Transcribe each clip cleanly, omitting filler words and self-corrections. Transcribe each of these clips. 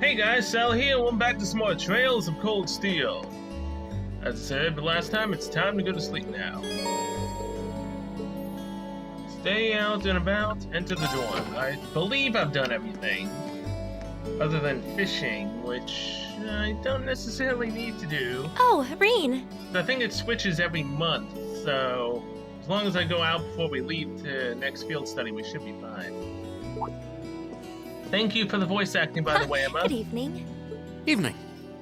Hey guys, Sal here, and welcome back to some more Trails of Cold Steel. As I said last time, it's time to go to sleep now. Stay out and about, enter the dorm. I believe I've done everything. Other than fishing, which I don't necessarily need to do. Oh, Reen. I think it switches every month, so as long as I go out before we leave to next field study, we should be fine. Thank you for the voice acting, by the way, Emma. Good evening. Evening.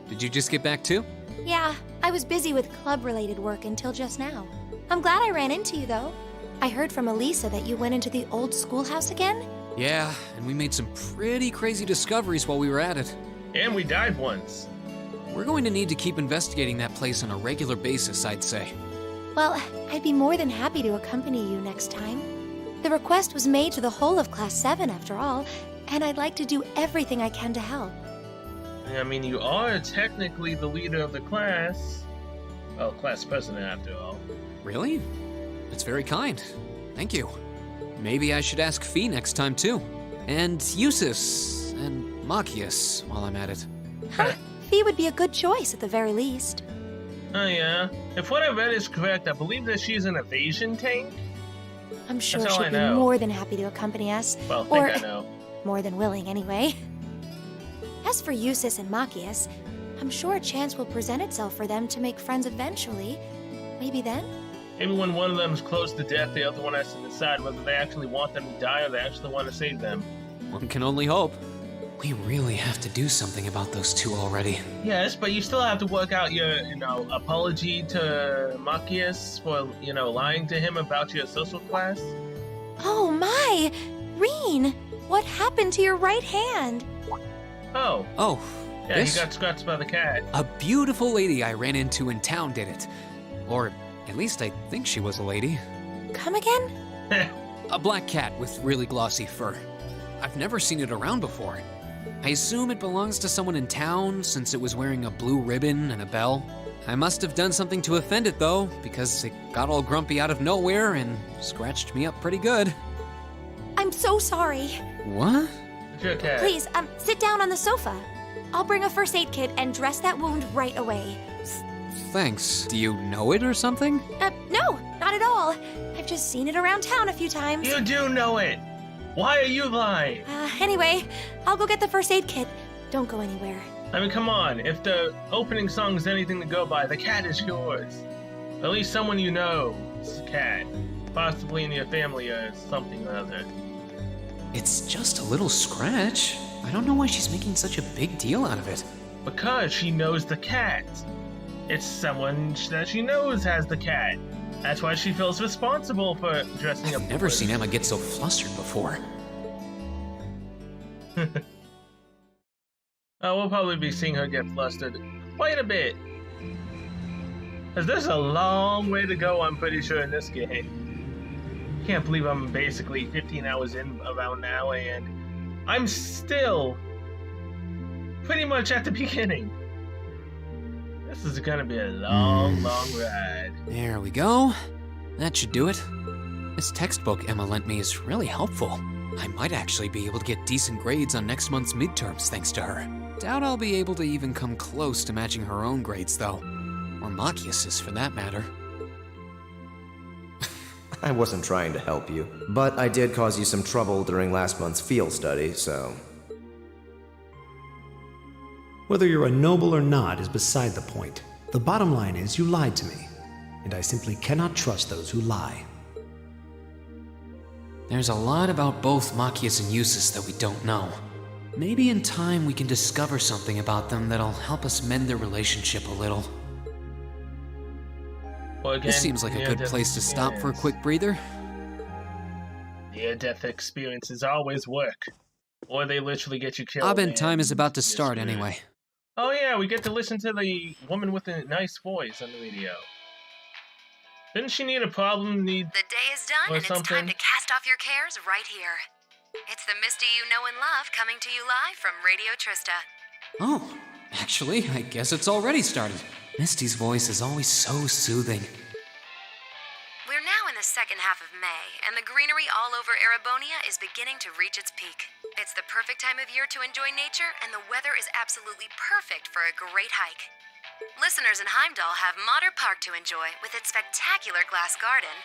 Did you just get back too? Yeah, I was busy with club-related work until just now. I'm glad I ran into you, though. I heard from Elisa that you went into the old schoolhouse again? Yeah, and we made some pretty crazy discoveries while we were at it. And we died once. We're going to need to keep investigating that place on a regular basis, I'd say. Well, I'd be more than happy to accompany you next time. The request was made to the whole of Class 7, after all, and I'd like to do everything I can to help. I mean, you are technically the leader of the class. Well, class president, after all. Really? That's very kind. Thank you. Maybe I should ask Fee next time too. And Eusis and Machias while I'm at it. Fee would be a good choice at the very least. Oh yeah? If what I read is correct, I believe that she's an evasion tank? I'm sure That's all I she'd be know. more than happy to accompany us. Well, I think I know. More than willing, anyway. As for Eusis and Machias, I'm sure a chance will present itself for them to make friends eventually. Maybe then? Maybe when one of them is close to death, the other one has to decide whether they actually want them to die or they actually want to save them. One can only hope. We really have to do something about those two already. Yes, but you still have to work out your, apology to Machias for, lying to him about your social class. Oh my! Reen! What happened to your right hand? Oh. Oh, Yeah, this? he got scratched by the cat. A beautiful lady I ran into in town did it. Or at least I think she was a lady. Come again? A black cat with really glossy fur. I've never seen it around before. I assume it belongs to someone in town since it was wearing a blue ribbon and a bell. I must have done something to offend it though, because it got all grumpy out of nowhere and scratched me up pretty good. I'm so sorry. What? It's your cat. Please, sit down on the sofa. I'll bring a first aid kit and dress that wound right away. Thanks. Do you know it or something? No, not at all. I've just seen it around town a few times. You do know it. Why are you lying? Anyway, I'll go get the first aid kit. Don't go anywhere. I mean, come on. If the opening song is anything to go by, the cat is yours. At least someone you know is a cat. Possibly in your family or something or other. It's just a little scratch. I don't know why she's making such a big deal out of it. Because she knows the cat. It's someone that she knows has the cat. That's why she feels responsible for dressing up. I've never seen Emma get so flustered before. Oh, we'll probably be seeing her get flustered quite a bit. Because there's a long way to go, I'm pretty sure, in this game. Can't believe I'm basically 15 hours in around now, and I'm still pretty much at the beginning. This is gonna be a long, long ride. There we go. That should do it. This textbook Emma lent me is really helpful. I might actually be able to get decent grades on next month's midterms thanks to her. Doubt I'll be able to even come close to matching her own grades, though. Or Machias's, for that matter. I wasn't trying to help you, but I did cause you some trouble during last month's field study, so... Whether you're a noble or not is beside the point. The bottom line is you lied to me, and I simply cannot trust those who lie. There's a lot about both Machias and Eusis that we don't know. Maybe in time we can discover something about them that'll help us mend their relationship a little. Well, again, This seems like a good place to stop for a quick breather. Near-death experiences always work. Or they literally get you killed. Abend and time is about to you're start screwed. anyway. Oh yeah, we get to listen to the woman with the nice voice on the radio. Didn't she need a problem? The day is done, Or and it's time something. to cast off your cares right here. It's the Misty you know and love coming to you live from Radio Trista. Oh, actually, I guess it's already started. Misty's voice is always so soothing. We're now in the second half of May, and the greenery all over Erebonia is beginning to reach its peak. It's the perfect time of year to enjoy nature, and the weather is absolutely perfect for a great hike. Listeners in Heimdall have Modder Park to enjoy with its spectacular glass garden.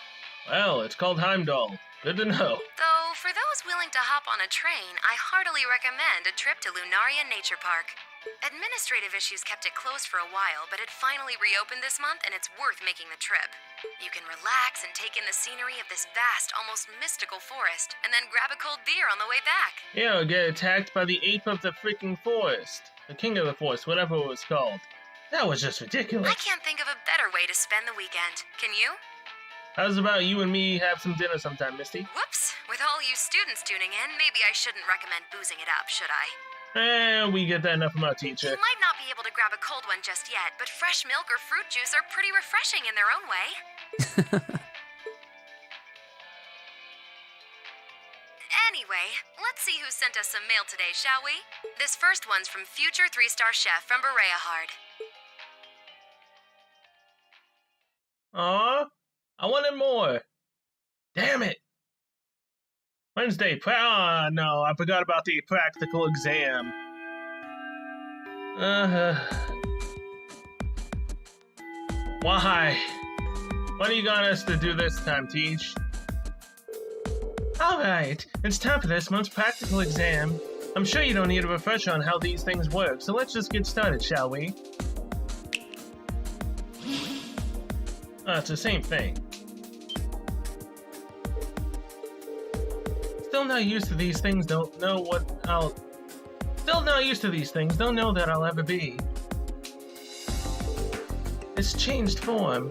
Well, it's called Heimdall. Good to know. Though, for those willing to hop on a train, I heartily recommend a trip to Lunaria Nature Park. Administrative issues kept it closed for a while, but it finally reopened this month, and it's worth making the trip. You can relax and take in the scenery of this vast, almost mystical forest, and then grab a cold beer on the way back. Yeah, or get attacked by the ape of the freaking forest. The king of the forest, whatever it was called. That was just ridiculous. I can't think of a better way to spend the weekend. Can you? How's about you and me have some dinner sometime, Misty? Whoops. With all you students tuning in, maybe I shouldn't recommend boozing it up, should I? We get that enough from our teacher. You might not be able to grab a cold one just yet, but fresh milk or fruit juice are pretty refreshing in their own way. Anyway, let's see who sent us some mail today, shall we? This first one's from future 3-star chef from Berea Hard. Aw, I wanted more. Damn it. Wednesday, no, I forgot about the practical exam. Why? What do you got us to do this time, Teach? Alright, it's time for this month's practical exam. I'm sure you don't need a refresher on how these things work, so let's just get started, shall we? It's the same thing. Still not used to these things, don't know what I'll... Still not used to these things, don't know that I'll ever be. It's changed form.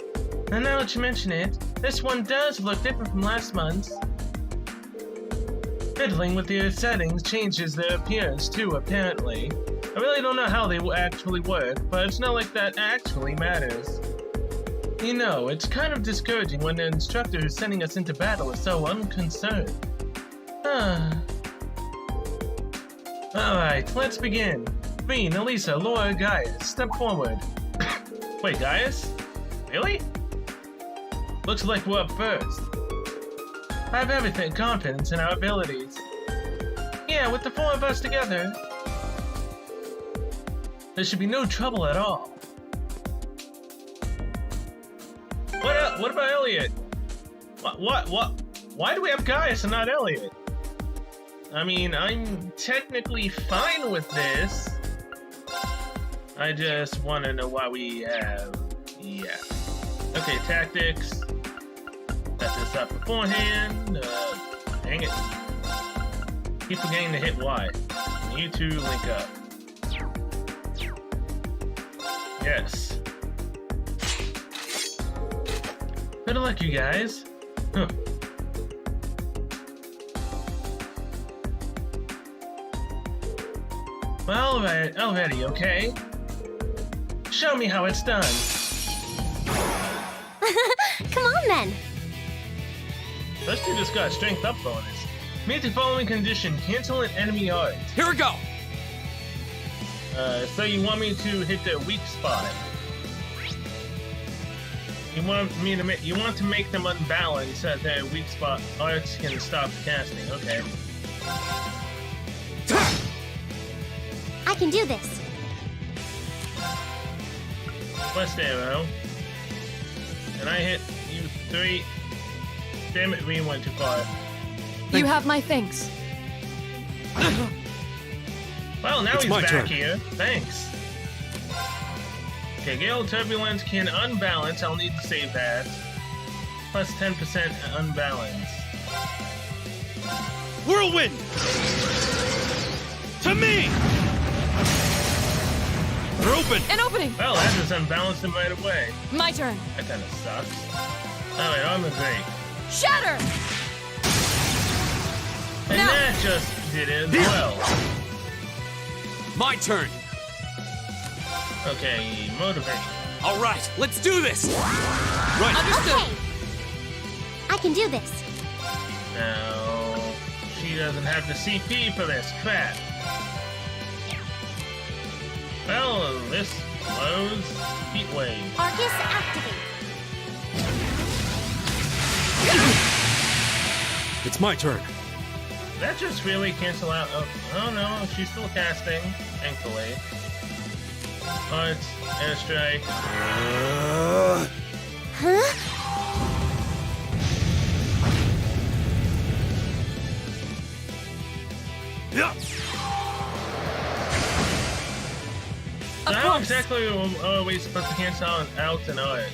And now that you mention it, this one does look different from last month's. Fiddling with the settings changes their appearance too, apparently. I really don't know how they actually work, but it's not like that actually matters. You know, it's kind of discouraging when the instructor who's sending us into battle is so unconcerned. Alright, let's begin. Green, Elisa, Laura, Gaius, step forward. Wait, Gaius? Really? Looks like we're up first. I have everything, confidence in our abilities. Yeah, with the 4 of us together, there should be no trouble at all. What about Elliot? What? Why do we have Gaius and not Elliot? I mean, I'm technically fine with this. I just want to know why we have... Yeah. Okay, tactics. Set this up beforehand. Dang it. Keep forgetting to hit Y. You two link up. Yes. Good luck, you guys. Huh. Well, already, okay? Show me how it's done. Come on, then. Let's do just got a strength up bonus. Meet the following condition. Cancel an enemy art. Here we go! So you want me to hit their weak spot. You want to make them unbalanced so that their weak spot arts can stop casting. Okay. I can do this. West arrow. And I hit you 3. Damn it, we went too far. You have my thanks. Well, now It's he's my back turn. here. Thanks. Okay, Gale Turbulence can unbalance. I'll need to save that. Plus 10% unbalance. Whirlwind! To me! We're open! An opening! Well, that just unbalanced him right away. My turn. That kind of sucks. Alright, armor break. Shatter! And Now. that just did it as well. My turn! Okay, motivate. All right, let's do this! Right! Understood. I can do this. Now, she doesn't have the CP for this crap. Well, this blows. Heat wave. Arcus activate. It's my turn. that just really cancel out? Oh no, she's still casting, thankfully. Arts, airstrike. Huh? Yeah. So how exactly are we supposed to cancel out an art?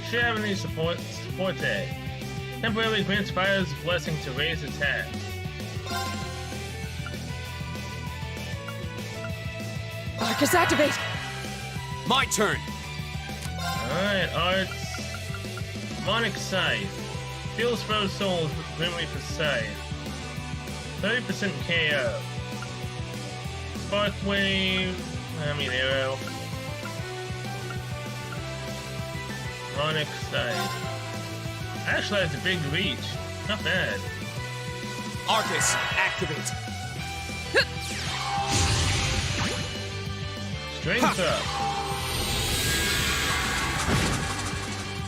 Should have any support tag. Temporarily grants Fire's blessing to raise attack. Arcus, activate! My turn! Alright, Arts. Demonic Scythe. Feels froze souls with memory for Scythe. 30% KO. Spark Wave. Arrow. Demonic Scythe. Actually has a big reach. Not bad. Arcus, activate! Strength up.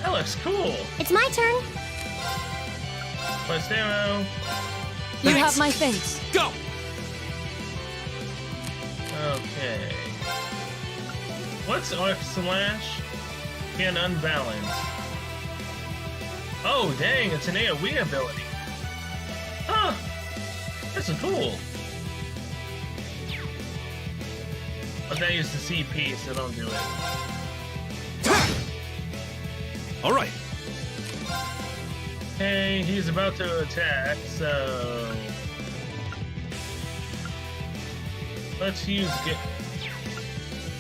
That looks cool. It's my turn. Plus arrow. You Thanks. have my thanks. Go! Okay. What's Arc Slash? Can unbalance. Oh, dang, it's an AoE ability. Huh. That's cool. But that uses the CP, so don't do it. All right. Okay, he's about to attack, so... Let's use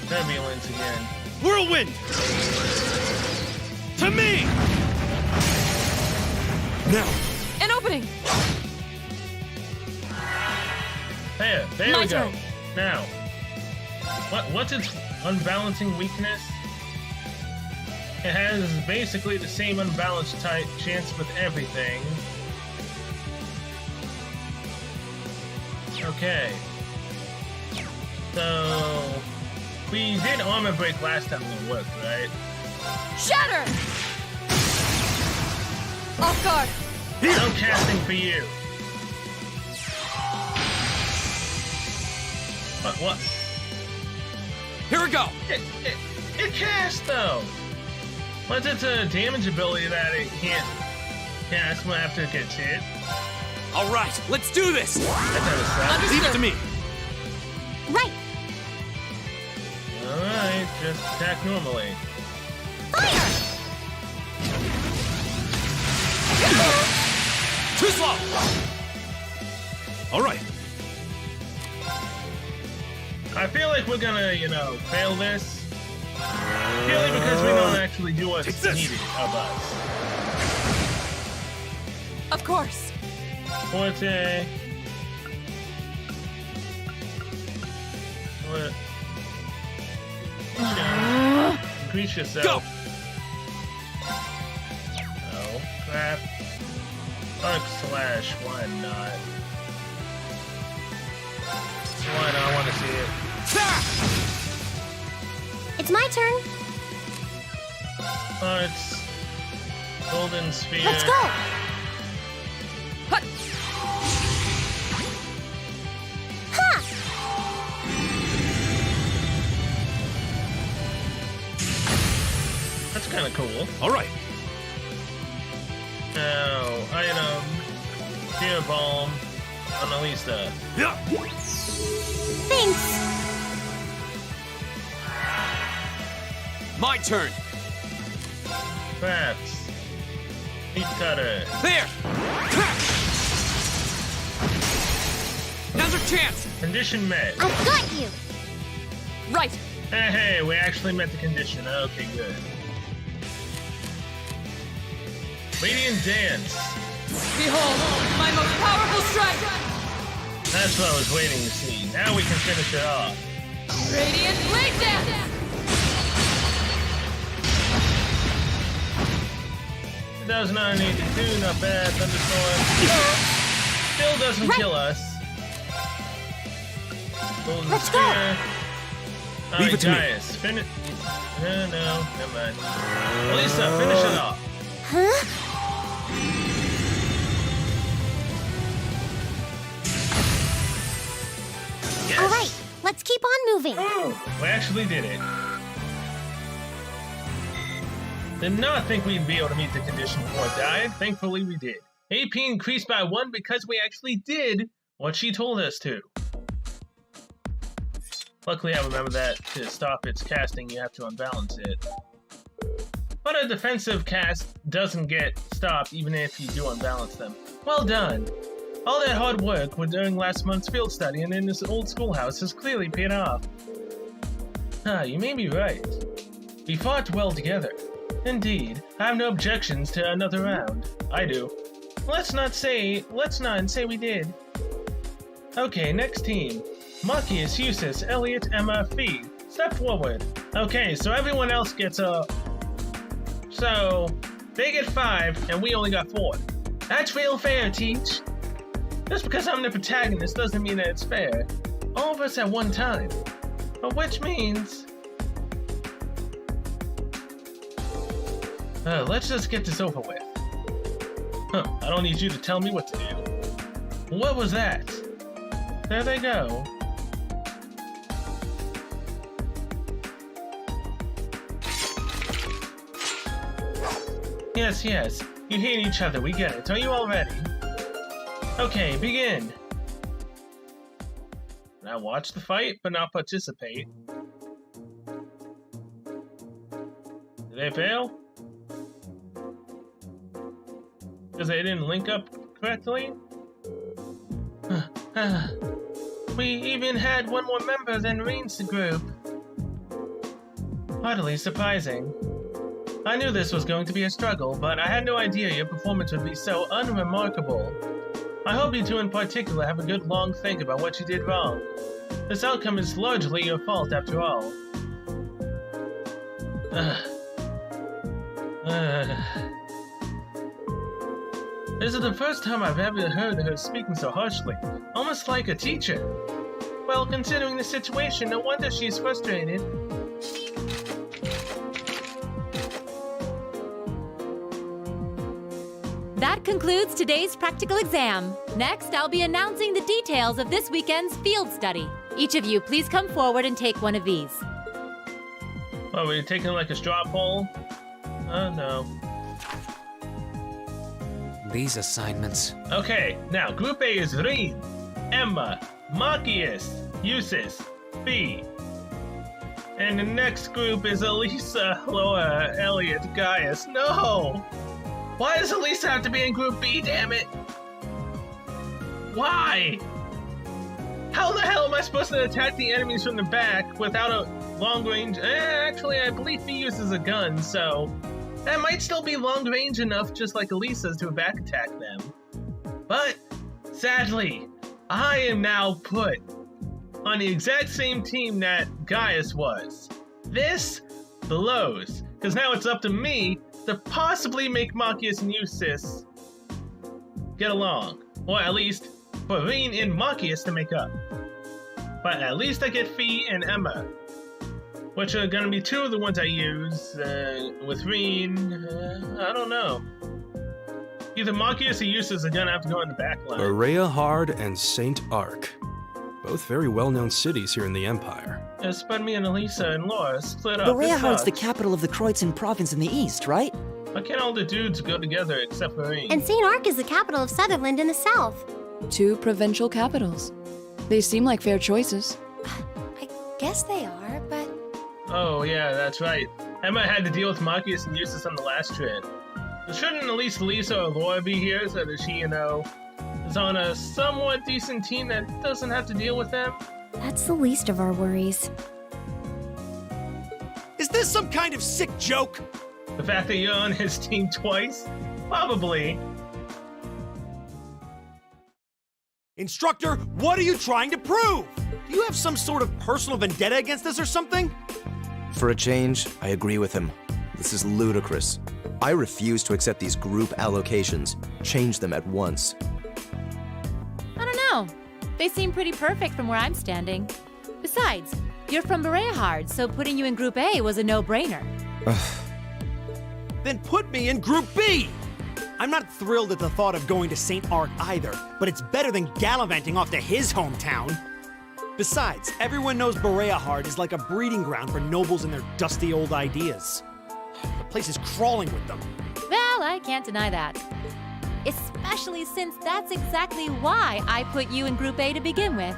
Turbulence again. Whirlwind. To me. Now. An opening! There My we go. turn. Now, what's its unbalancing weakness? It has basically the same unbalanced type chance with everything. Okay. So, we did armor break last time and it worked, right? Shatter! Off guard! No casting for you. What? Here we go! It cast though. What's its damage ability that it can't cast after it gets hit? All right, let's do this! That kind of sucks. Leave it to me. Right. Alright, just attack normally. Fire! Too slow! All right. I feel like we're gonna, fail this. Purely because we don't actually do what's Take this. needed of us. Of course. Forte. What? Increase yourself. Go! Oh, crap. Arc Slash, why not? Why not? I want to see it. It's my turn. Arts. Golden Sphere. Let's go. Hut. Ha! That's kind of cool. All right. Now, item. Fear Balm. Annalisa. Yeah. Thanks. My turn! Traps. Meat Cutter. There! Now's our chance! Condition met. I've got you. Right. Hey, we actually met the condition. Okay, good. Radiant Dance. Behold, my most powerful strike! That's what I was waiting to see. Now we can finish it off. Radiant Blade Dance! 2082, not bad. Thunderstorm. Still doesn't kill us. Golden Let's go. Spear. Leave it to me. Gaius. Finish. No, never mind. Elisa, finish it off. Huh? moving. Oh, we actually did it. Did not think we'd be able to meet the condition before it died. Thankfully, we did. AP increased by 1 because we actually did what she told us to. Luckily, I remember that to stop its casting, you have to unbalance it. But a defensive cast doesn't get stopped even if you do unbalance them. Well done! All that hard work during last month's field study and in this old schoolhouse has clearly paid off. You may be right. We fought well together. Indeed, I have no objections to another round. I do. Let's not say we did. Okay, next team. Marcus, Eustace, Elliot, Emma, Fee. Step forward. Okay, so everyone else gets a... So, they get 5, and we only got 4. That's real fair, Teach. Just because I'm the protagonist doesn't mean that it's fair. All of us at one time. But which means... let's just get this over with. I don't need you to tell me what to do. What was that? There they go. Yes. You hate each other, we get it. Are you all ready? Okay, begin. Now watch the fight, but not participate. Did they fail? Because they didn't link up correctly? We even had one more member than Reen's group. Hardly surprising. I knew this was going to be a struggle, but I had no idea your performance would be so unremarkable. I hope you two in particular have a good long think about what you did wrong. This outcome is largely your fault after all. This is the first time I've ever heard her speaking so harshly, almost like a teacher. Well, considering the situation, no wonder she's frustrated. That concludes today's practical exam. Next, I'll be announcing the details of this weekend's field study. Each of you, please come forward and take one of these. Oh, were you taking like a straw poll? Oh, no. These assignments. Okay, now Group A is Reen, Emma, Marcus, Eustace, Fee. And the next group is Elisa, Laura, Elliot, Gaius. No! Why does Elisa have to be in Group B, damn it? Why? How the hell am I supposed to attack the enemies from the back without a long range? Actually, I believe Fee uses a gun, so that might still be long range enough, just like Elisa's, to back attack them. But, sadly, I am now put on the exact same team that Gaius was. This blows, because now it's up to me to possibly make Marcus and Eustace get along. Or at least for Reen and Marcus to make up. But at least I get Fee and Emma, which are gonna be 2 of the ones I use. With Reen, I don't know. Either Marcus or Eustace are gonna have to go in the back line. Berea-Hard and St. Arc. Both very well-known cities here in the Empire. But me and Elisa and Laura split up. Berea-Hard's the capital of the Kreutzen province in the east, right? Why can't all the dudes go together except for Reen? And St. Arc is the capital of Sutherland in the south. 2 provincial capitals. They seem like fair choices. I guess they are, but... Oh yeah, that's right. Emma had to deal with Marcus and Eustace on the last trip. So shouldn't at least Lisa or Laura be here so that she, is on a somewhat decent team that doesn't have to deal with them? That's the least of our worries. Is this some kind of sick joke? The fact that you're on his team twice? Probably. Instructor, what are you trying to prove? Do you have some sort of personal vendetta against us or something? For a change, I agree with him. This is ludicrous. I refuse to accept these group allocations. Change them at once. I don't know. They seem pretty perfect from where I'm standing. Besides, you're from Berea-Hard, so putting you in Group A was a no-brainer. Then put me in Group B! I'm not thrilled at the thought of going to St. Arc either, but it's better than gallivanting off to his hometown. Besides, everyone knows Berea Heart is like a breeding ground for nobles and their dusty old ideas. The place is crawling with them. Well, I can't deny that. Especially since that's exactly why I put you in Group A to begin with.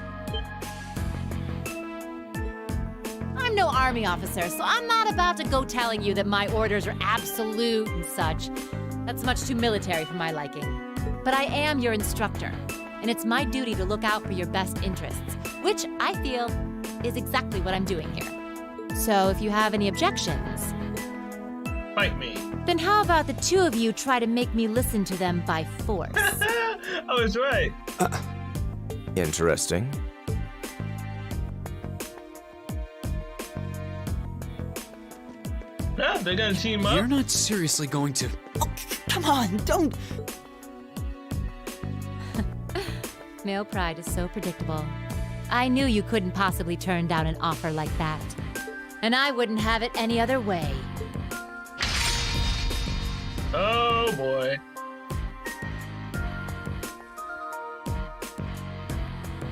I'm no army officer, so I'm not about to go telling you that my orders are absolute and such. That's much too military for my liking. But I am your instructor, and it's my duty to look out for your best interests, which I feel is exactly what I'm doing here. So if you have any objections, Fight me. then how about the two of you try to make me listen to them by force? I was right. Interesting. Yeah, they're gonna team up. You're not seriously going to. Oh, come on, don't. Male pride is so predictable. I knew you couldn't possibly turn down an offer like that. And I wouldn't have it any other way. Oh boy.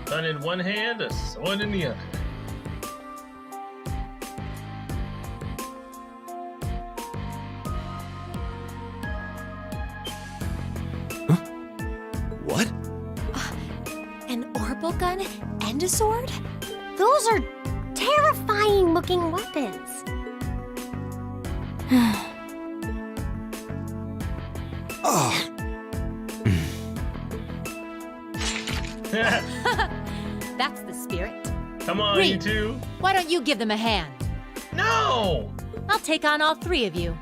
Gun in one hand, a sword in the other. What? An orbital gun and a sword? Those are terrifying looking weapons. Oh. That's the spirit. Come on, Reed. you two. Why don't you give them a hand? No! I'll take on all three of you.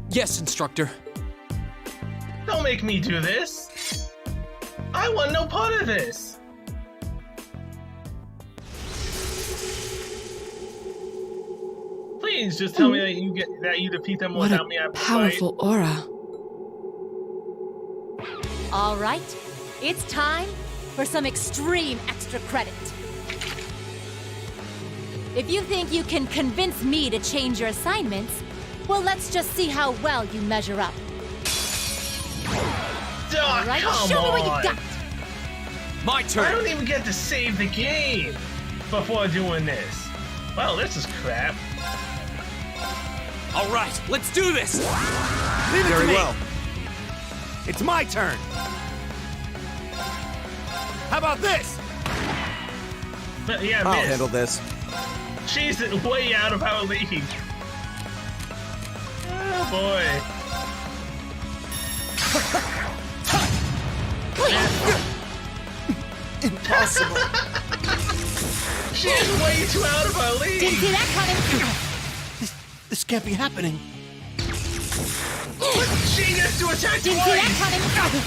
Yes, instructor. Don't make me do this. I want no part of this. Please just tell me that you defeat them What without a me having to powerful aura. All right, it's time for some extreme extra credit. If you think you can convince me to change your assignments, well, let's just see how well you measure up. fight. All right, Come show me what on. you got. My I turn. don't even get to save the game before doing this. Well, this is crap. All right, let's do this. Leave it to Very me. well. It's my turn. How about this? But yeah, I'll miss. handle this. She's way out of our league. Oh boy. Impossible. She's way too out of our league. Didn't see that coming. This can't be happening. She gets to attack Didn't see that twice. coming.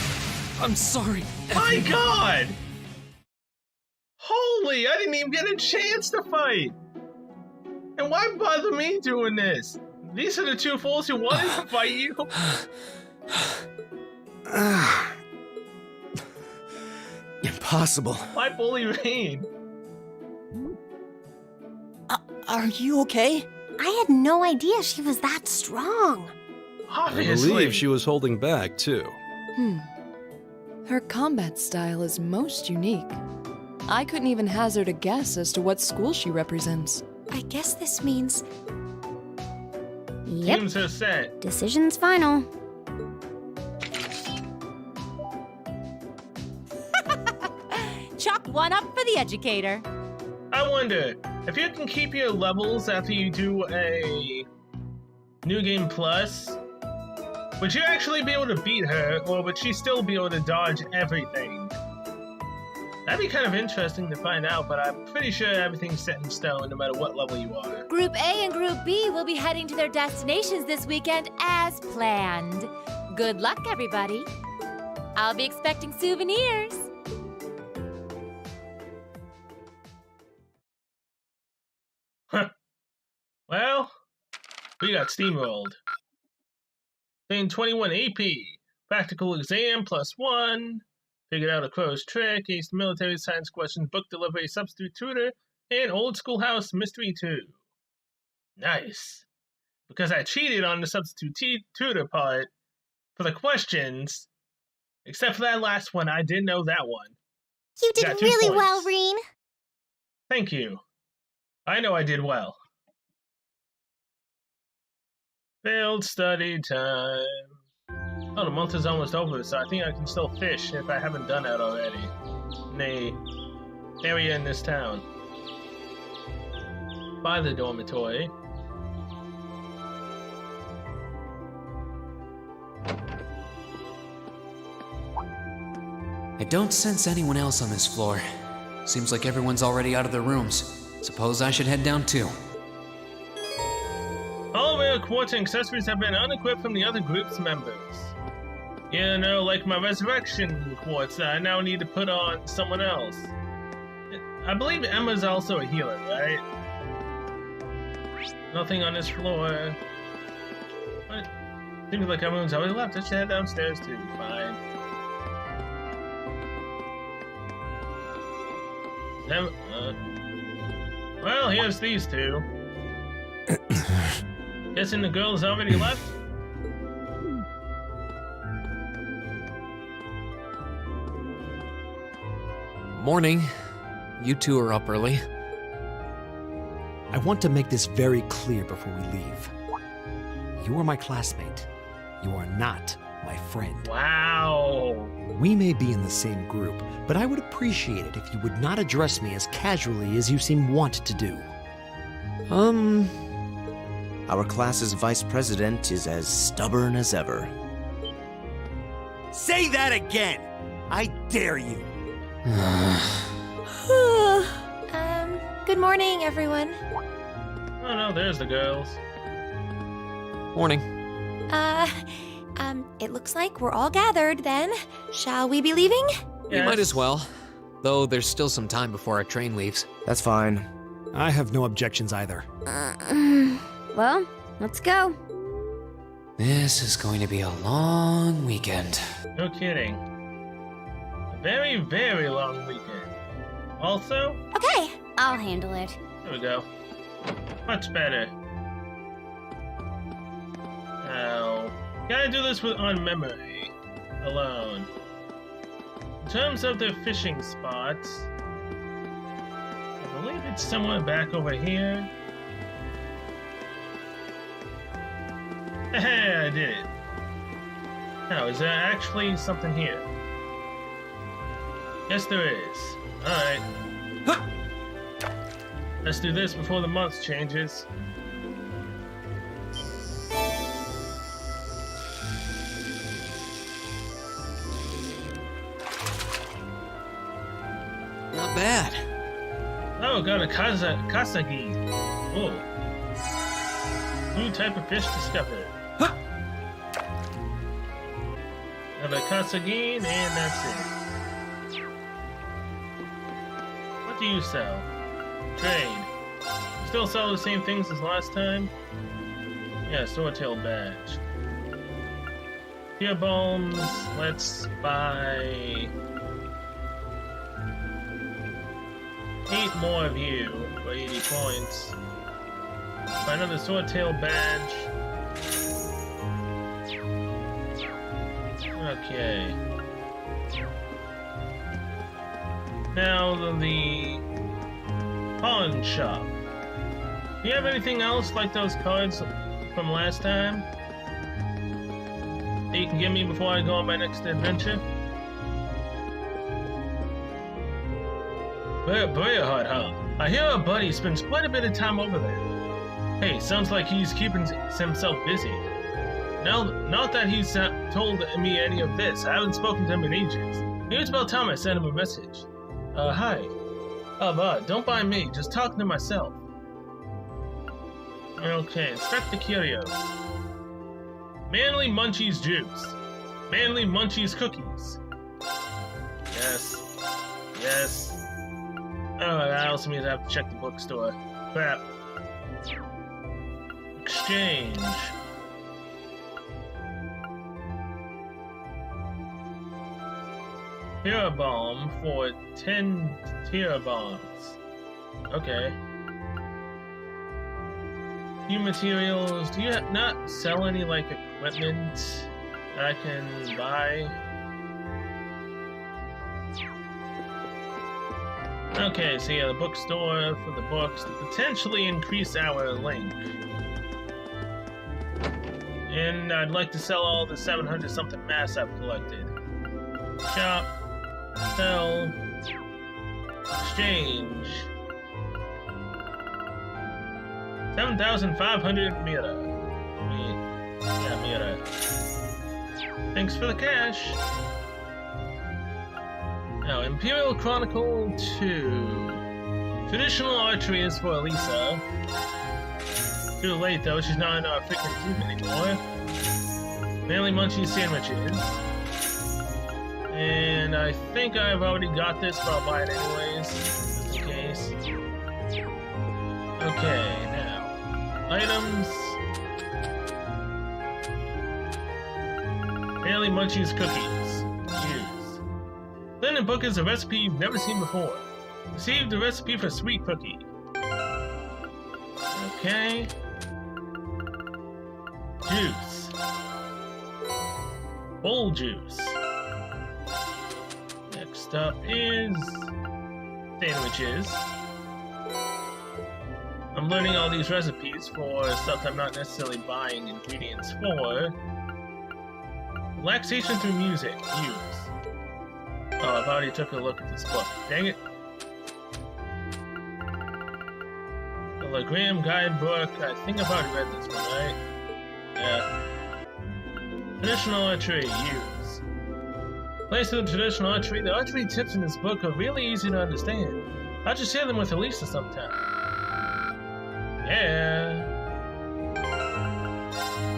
I'm sorry. My God. Holy, I didn't even get a chance to fight. And why bother me doing this? These are the two fools who wanted to fight you. Impossible. Why bully Rain? Are you okay? I had no idea she was that strong. I Obviously. believe she was holding back, too. Her combat style is most unique. I couldn't even hazard a guess as to what school she represents. I guess this means Yep, Teams are set. decision's final. Chalk one up for the educator. I wonder, if you can keep your levels after you do a New Game Plus, would you actually be able to beat her, or would she still be able to dodge everything? That'd be kind of interesting to find out, but I'm pretty sure everything's set in stone no matter what level you are. Group A and Group B will be heading to their destinations this weekend as planned. Good luck, everybody. I'll be expecting souvenirs. Well, we got steamrolled. Then 21 AP, practical exam +1, figured out a crow's trick, aced military science questions, book delivery, substitute tutor, and old schoolhouse mystery 2. Nice. Because I cheated on the substitute tutor part for the questions, except for that last one, I did know that one. You Got did 2 really points. well, Reen. Thank you. I know I did well. Failed study time. Oh, the month is almost over, so I think I can still fish if I haven't done that already. In a area in this town. By the dormitory. I don't sense anyone else on this floor. Seems like everyone's already out of their rooms. Suppose I should head down too. All rare quartz and accessories have been unequipped from the other group's members. You know, like my resurrection quartz that I now need to put on someone else. I believe Emma's also a healer, right? Nothing on this floor. What? Seems like everyone's already left. I should head downstairs too. Fine. Well, here's these two. Guessing the girl's already left? Morning. You two are up early. I want to make this very clear before we leave. You are my classmate. You are not my friend. Wow. We may be in the same group, but I would appreciate it if you would not address me as casually as you seem wont to do. Our class's vice president is as stubborn as ever. Say that again! I dare you! Good morning, everyone. Oh no, there's the girls. Morning. It looks like we're all gathered then. Shall we be leaving? We might as well. Though there's still some time before our train leaves. That's fine. I have no objections either. Well, let's go. This is going to be a long weekend. No kidding. A very, very long weekend. Also? Okay, I'll handle it. There we go. Much better. Now, gotta do this on memory alone. In terms of the fishing spots, I believe it's somewhere back over here. Hey, I did it. Now, is there actually something here? Yes, there is. Alright. Let's do this before the month changes. Not bad. Oh, got a kasagi. Oh. New type of fish discovered. Another kasagi, and that's it. What do you sell? Trade. Still sell the same things as last time? Yeah, swordtail badge. Tear bombs. Let's buy 8 more of you for 80 points. Buy another swordtail badge. Okay. Now the pawn shop. Do you have anything else like those cards from last time that you can give me before I go on my next adventure? Briarheart, huh? I hear our buddy spends quite a bit of time over there. Hey, sounds like he's keeping himself busy. Now, not that he's told me any of this. I haven't spoken to him in ages. Maybe it's about time I sent him a message. Hi. But don't mind me, just talking to myself. Okay, inspect the curios. Manly Munchies juice. Manly Munchies cookies. Yes. Yes. Oh, that also means I have to check the bookstore. Crap. Exchange. Tear bomb for 10 tear bombs. Okay. New materials. Do you not sell any, like, equipment that I can buy? Okay, so yeah, the bookstore for the books to potentially increase our link. And I'd like to sell all the 700 something mass I've collected. Shop, sell, exchange. 7,500 Mira. Mira. Thanks for the cash. Now, Imperial Chronicle 2. Traditional archery is for Elisa. Too late though, she's not in our freaking team anymore. Mainly Munchie sandwiches. And I think I've already got this, but I'll buy it anyways, just in case. Okay, now. Items. Mainly Munchie's cookies. Use. Learn book is a recipe you've never seen before. Receive the recipe for sweet cookie. Okay. Juice. Bowl juice. Next up is sandwiches. I'm learning all these recipes for stuff I'm not necessarily buying ingredients for. Relaxation through music. Use. Oh, I've already took a look at this book. Dang it. The Legram Guidebook. I think I've already read this one, right? Yeah. Traditional archery. Use. Thanks to the traditional archery, the archery tips in this book are really easy to understand. I'll just share them with Elisa sometime. Yeah.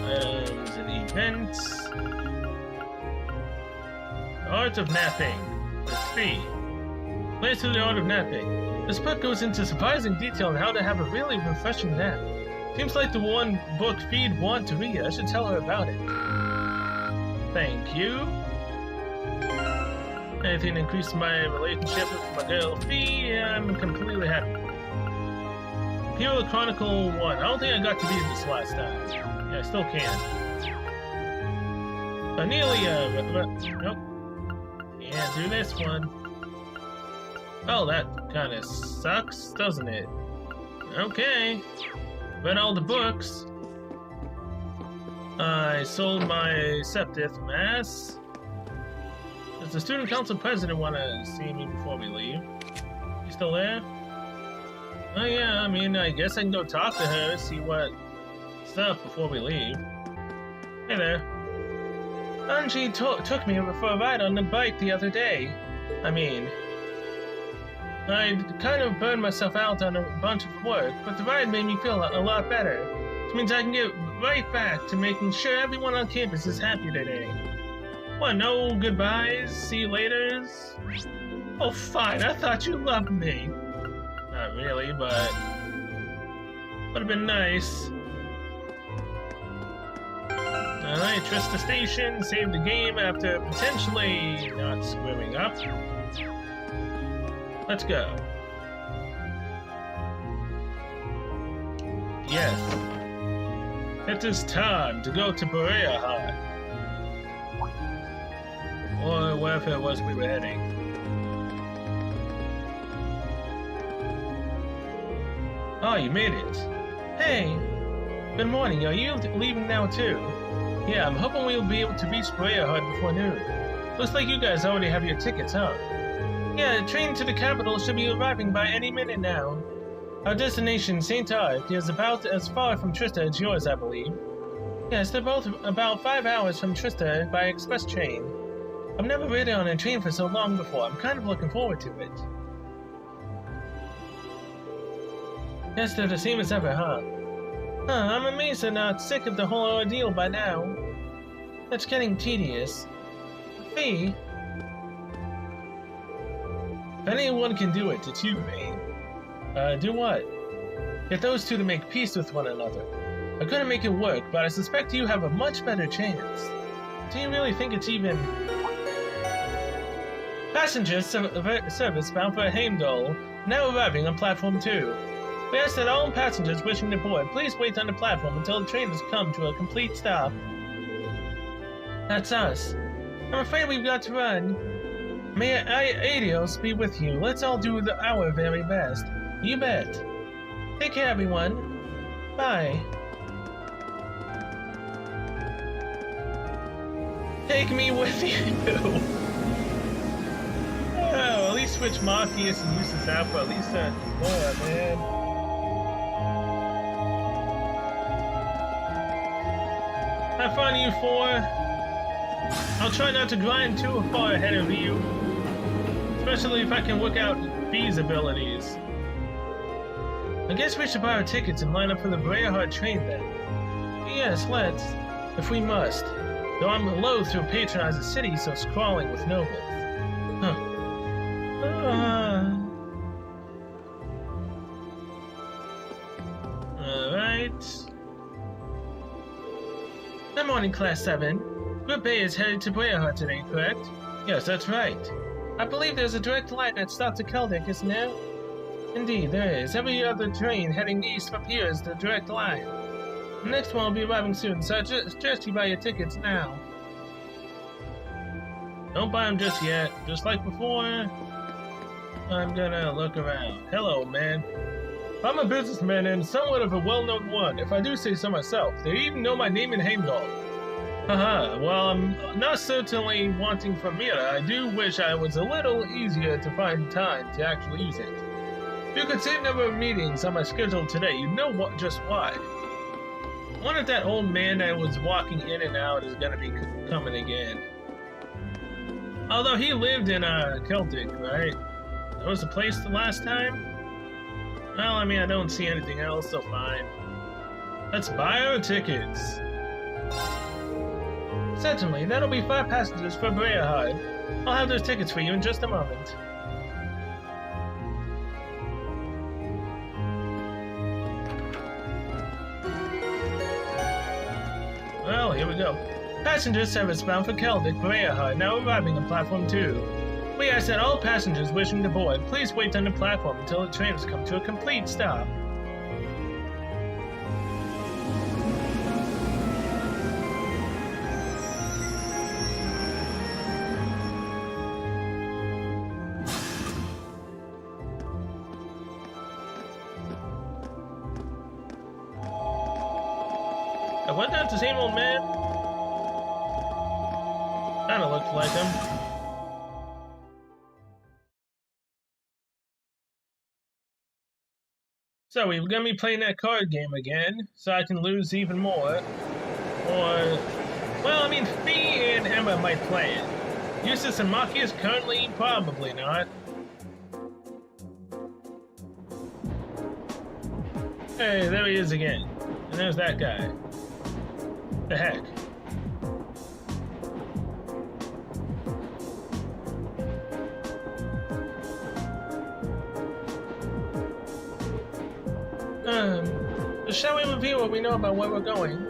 Items and events. The Art of Napping. The Fee. Thanks to the Art of Napping. This book goes into surprising detail on how to have a really refreshing nap. Seems like the one book Fee'd want to read. I should tell her about it. Thank you. Anything to increase my relationship with my girl Fee, I'm completely happy. Imperial Chronicle 1. I don't think I got to read this last time. Yeah, I still can. Nope. Can't do this one. Oh, that kind of sucks, doesn't it? Okay. Read all the books. I sold my Septith Mass. Does the student council president want to see me before we leave? You still there? Oh yeah, I mean, I guess I can go talk to her, see what stuff before we leave. Hey there. Angie took me for a ride on the bike the other day. I mean, I kind of burned myself out on a bunch of work, but the ride made me feel a lot better. Which means I can get right back to making sure everyone on campus is happy today. What, no goodbyes? See you laters? Oh, fine, I thought you loved me. Not really, but would have been nice. Alright, Trista Station, save the game after potentially not screwing up. Let's go. Yes. It is time to go to Berea Hut. Or wherever it was we were heading. Oh, you made it. Hey, good morning. Are you leaving now too? Yeah, I'm hoping we'll be able to reach Berea Hut before noon. Looks like you guys already have your tickets, huh? Yeah, the train to the capital should be arriving by any minute now. Our destination, St. Arc, is about as far from Trista as yours, I believe. Yes, they're both about 5 hours from Trista by express train. I've never ridden on a train for so long before. I'm kind of looking forward to it. Yes, they're the same as ever, huh? I'm amazed they're not sick of the whole ordeal by now. That's getting tedious. Fee? If anyone can do it, it's you, Fee. Do what? Get those two to make peace with one another. I couldn't make it work, but I suspect you have a much better chance. Do you really think it's even... Passengers service bound for Heimdall, now arriving on platform 2. We ask that all passengers wishing to board please wait on the platform until the train has come to a complete stop. That's us. I'm afraid we've got to run. May Adios be with you. Let's all do our very best. You bet. Take care, everyone. Bye. Take me with you. Oh, at least switch Marcus and Lucius out for at least more, man. Have fun, you four. I'll try not to grind too far ahead of you, especially if I can work out B's abilities. I guess we should buy our tickets and line up for the Briarheart train then. Yes, let's, if we must. Though I'm loath to patronize a city so sprawling with nobles. Huh. Alright. Good morning, Class 7. Group A is headed to Briarheart today, correct? Yes, that's right. I believe there's a direct line that stops at Keldic, isn't there? Indeed, there is. Every other train heading east from here is the direct line. The next one will be arriving soon, so I suggest you buy your tickets now. Don't buy them just yet. Just like before, I'm gonna look around. Hello, man. I'm a businessman and somewhat of a well-known one, if I do say so myself. They even know my name in Heimdall. Haha, well, I'm not certainly wanting from Mira. I do wish I was a little easier to find time to actually use it. If you could see the number of meetings on my schedule today, you'd know just why. I wonder if that old man that was walking in and out is gonna be coming again. Although he lived in Celtic, right? That was the place the last time? Well, I mean, I don't see anything else, so fine. Let's buy our tickets. Certainly, that'll be 5 passengers for Briarheart. I'll have those tickets for you in just a moment. Well, here we go. Passenger service bound for Keldic, Briarheart, now arriving on platform 2. We ask that all passengers wishing to board, please wait on the platform until the train has come to a complete stop. Was that the same old man? Kinda looked like him. So we're gonna be playing that card game again, so I can lose even more. Or, well, I mean, Fee and Emma might play it. Eustace and Marcus currently, probably not. Hey, there he is again. And there's that guy. The heck? Shall we review what we know about where we're going?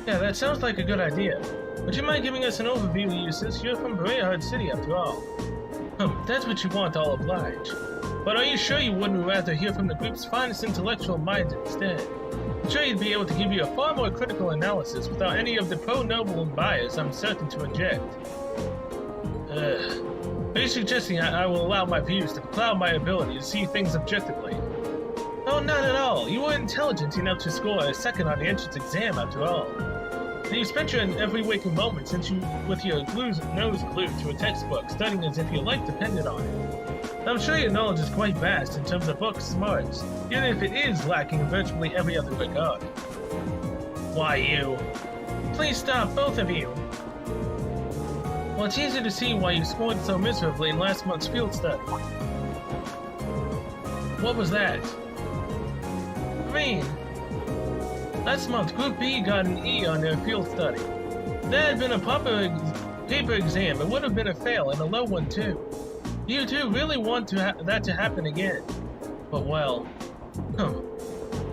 Yeah, that sounds like a good idea. Would you mind giving us an overview, Eustace? You're from Briarheart City, after all. That's what you want, I'll oblige. But are you sure you wouldn't rather hear from the group's finest intellectual minds instead? I'm sure you'd be able to give you a far more critical analysis without any of the pro-noble and bias I'm certain to inject. Are you suggesting I will allow my views to cloud my ability to see things objectively? No, not at all. You were intelligent enough to score a second on the entrance exam, after all. And you spent your every waking moment since you, with your nose glued to a textbook, studying as if your life depended on it. I'm sure your knowledge is quite vast in terms of book smarts, even if it is lacking in virtually every other regard. Why you? Please stop, both of you. Well, it's easy to see why you scored so miserably in last month's field study. What was that? Green. Last month, Group B got an E on their field study. If that had been a proper paper exam, it would have been a fail, and a low one too. You two really want that to happen again. But well,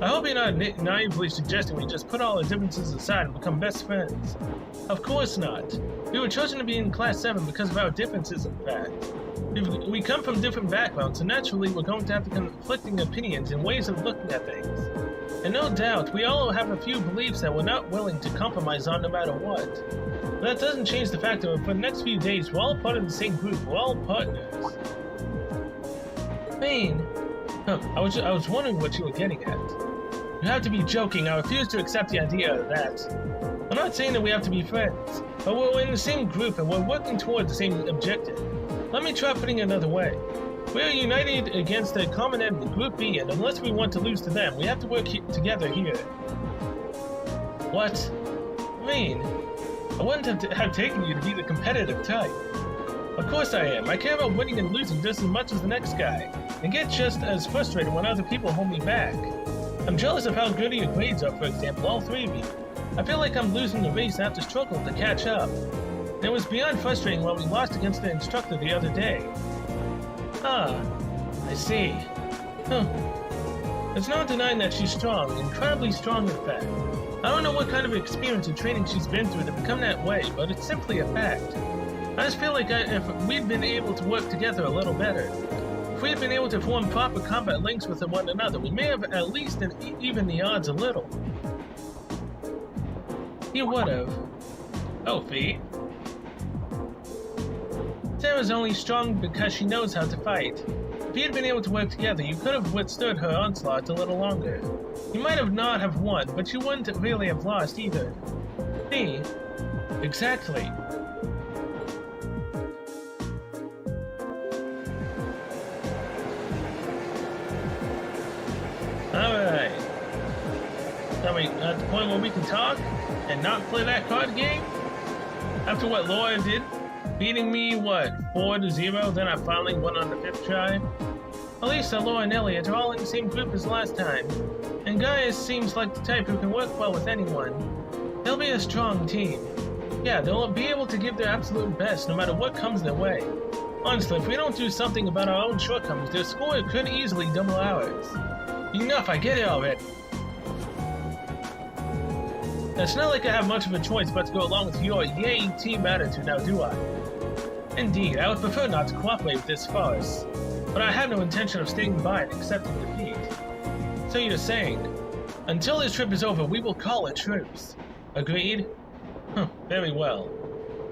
I hope you're not naively suggesting we just put all our differences aside and become best friends. Of course not. We were chosen to be in Class 7 because of our differences, in fact. We come from different backgrounds, so naturally we're going to have conflicting opinions and ways of looking at things. And no doubt, we all have a few beliefs that we're not willing to compromise on no matter what. But that doesn't change the fact that for the next few days, we're all part of the same group. We're all partners. Vane, I was wondering what you were getting at. You have to be joking. I refuse to accept the idea of that. I'm not saying that we have to be friends, but we're in the same group and we're working toward the same objective. Let me try putting it another way. We are united against a common enemy, Group B, and unless we want to lose to them, we have to work together here. What? Vane, I wouldn't have taken you to be the competitive type. Of course I am. I care about winning and losing just as much as the next guy, and get just as frustrated when other people hold me back. I'm jealous of how good your grades are, for example, all three of you. I feel like I'm losing the race and have to struggle to catch up. It was beyond frustrating when we lost against the instructor the other day. Ah, I see. Huh. There's no denying that she's strong, incredibly strong in fact. I don't know what kind of experience and training she's been through to become that way, but it's simply a fact. I just feel like if we'd been able to work together a little better, if we had been able to form proper combat links with one another, we may have at least even the odds a little. You would've. Oh, Fee. Sarah's only strong because she knows how to fight. If you had been able to work together, you could have withstood her onslaught a little longer. You might have not have won, but you wouldn't really have lost either. See? Exactly. Alright. Are we at the point where we can talk and not play that card game? After what Laura did? Beating me, what, 4-0, then I finally won on the 5th try? At least Laura and Elliot are all in the same group as last time, and Gaius seems like the type who can work well with anyone. They'll be a strong team. Yeah, they'll be able to give their absolute best no matter what comes their way. Honestly, if we don't do something about our own shortcomings, their score could easily double ours. Enough, I get it already. It's not like I have much of a choice but to go along with your yay team attitude now, do I? Indeed, I would prefer not to cooperate with this farce, but I have no intention of staying by and accepting defeat. So you're saying, until this trip is over, we will call a truce. Agreed? Very well.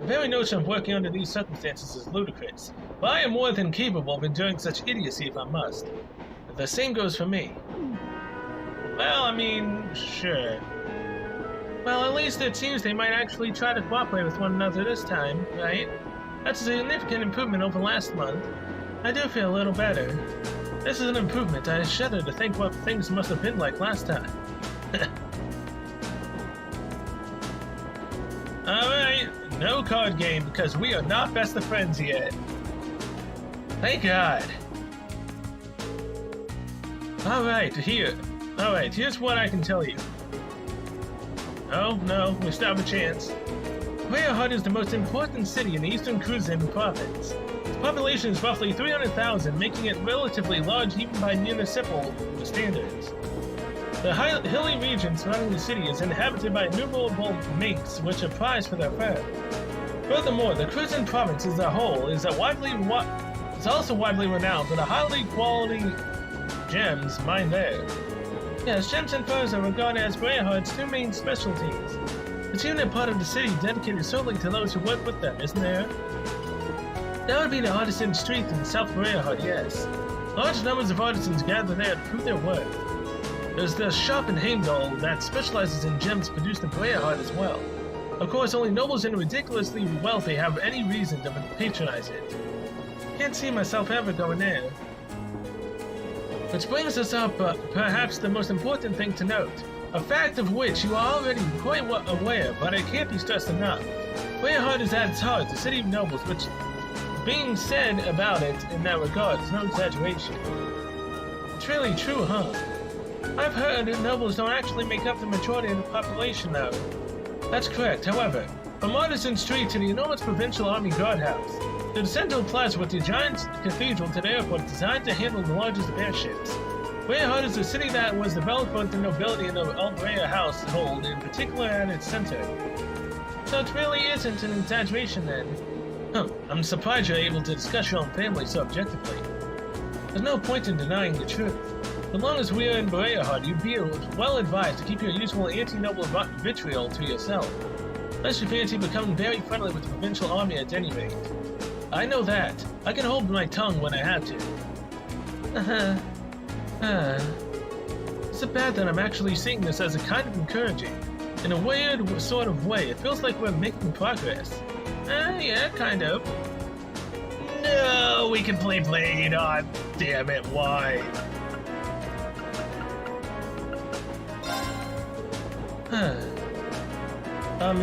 The very notion of working under these circumstances is ludicrous, but I am more than capable of enduring such idiocy if I must. The same goes for me. Well, I mean, sure. Well, at least it seems they might actually try to cooperate with one another this time, right? That's a significant improvement over last month. I do feel a little better. This is an improvement. I shudder to think what things must have been like last time. Alright, no card game because we are not best of friends yet. Thank God. Alright, here's what I can tell you. Oh, no, we still have a chance. Briarheart is the most important city in the Eastern Cruzan province. Its population is roughly 300,000, making it relatively large even by municipal standards. The hilly region surrounding the city is inhabited by innumerable minks, which are prized for their fur. Furthermore, the Cruzan province as a whole is also widely renowned for the highly quality gems mined there. Yes, gems and furs are regarded as Briarheart's two main specialties. It's even a part of the city dedicated solely to those who work with them, isn't there? That would be the Artisan Street in South Briarheart, yes. Large numbers of artisans gather there to prove their worth. There's the shop in Heimdall that specializes in gems produced in Briarheart as well. Of course, only nobles and ridiculously wealthy have any reason to patronize it. Can't see myself ever going there. Which brings us up, perhaps the most important thing to note, a fact of which you are already quite aware, but it can't be stressed enough. Briarheart is at its heart the city of nobles, which being said about it in that regard is no exaggeration. It's really true, huh? I've heard that nobles don't actually make up the majority of the population, though. That's correct, however. From Artisan Street to the enormous Provincial Army Guardhouse, to the Central Plaza with the giant cathedral to the airport designed to handle the largest of airships. Briarheart is a city that was developed both the nobility and the Albrea household, in particular at its center. So it really isn't an exaggeration then. I'm surprised you're able to discuss your own family so objectively. There's no point in denying the truth. As long as we are in Bereahard, you'd be well advised to keep your usual anti-noble vitriol to yourself. Unless you fancy becoming very friendly with the provincial army at any rate. I know that. I can hold my tongue when I have to. It's bad that I'm actually seeing this as a kind of encouraging. In a weird sort of way, it feels like we're making progress. Yeah, kind of. No, we can play Blade. Oh, damn it, why?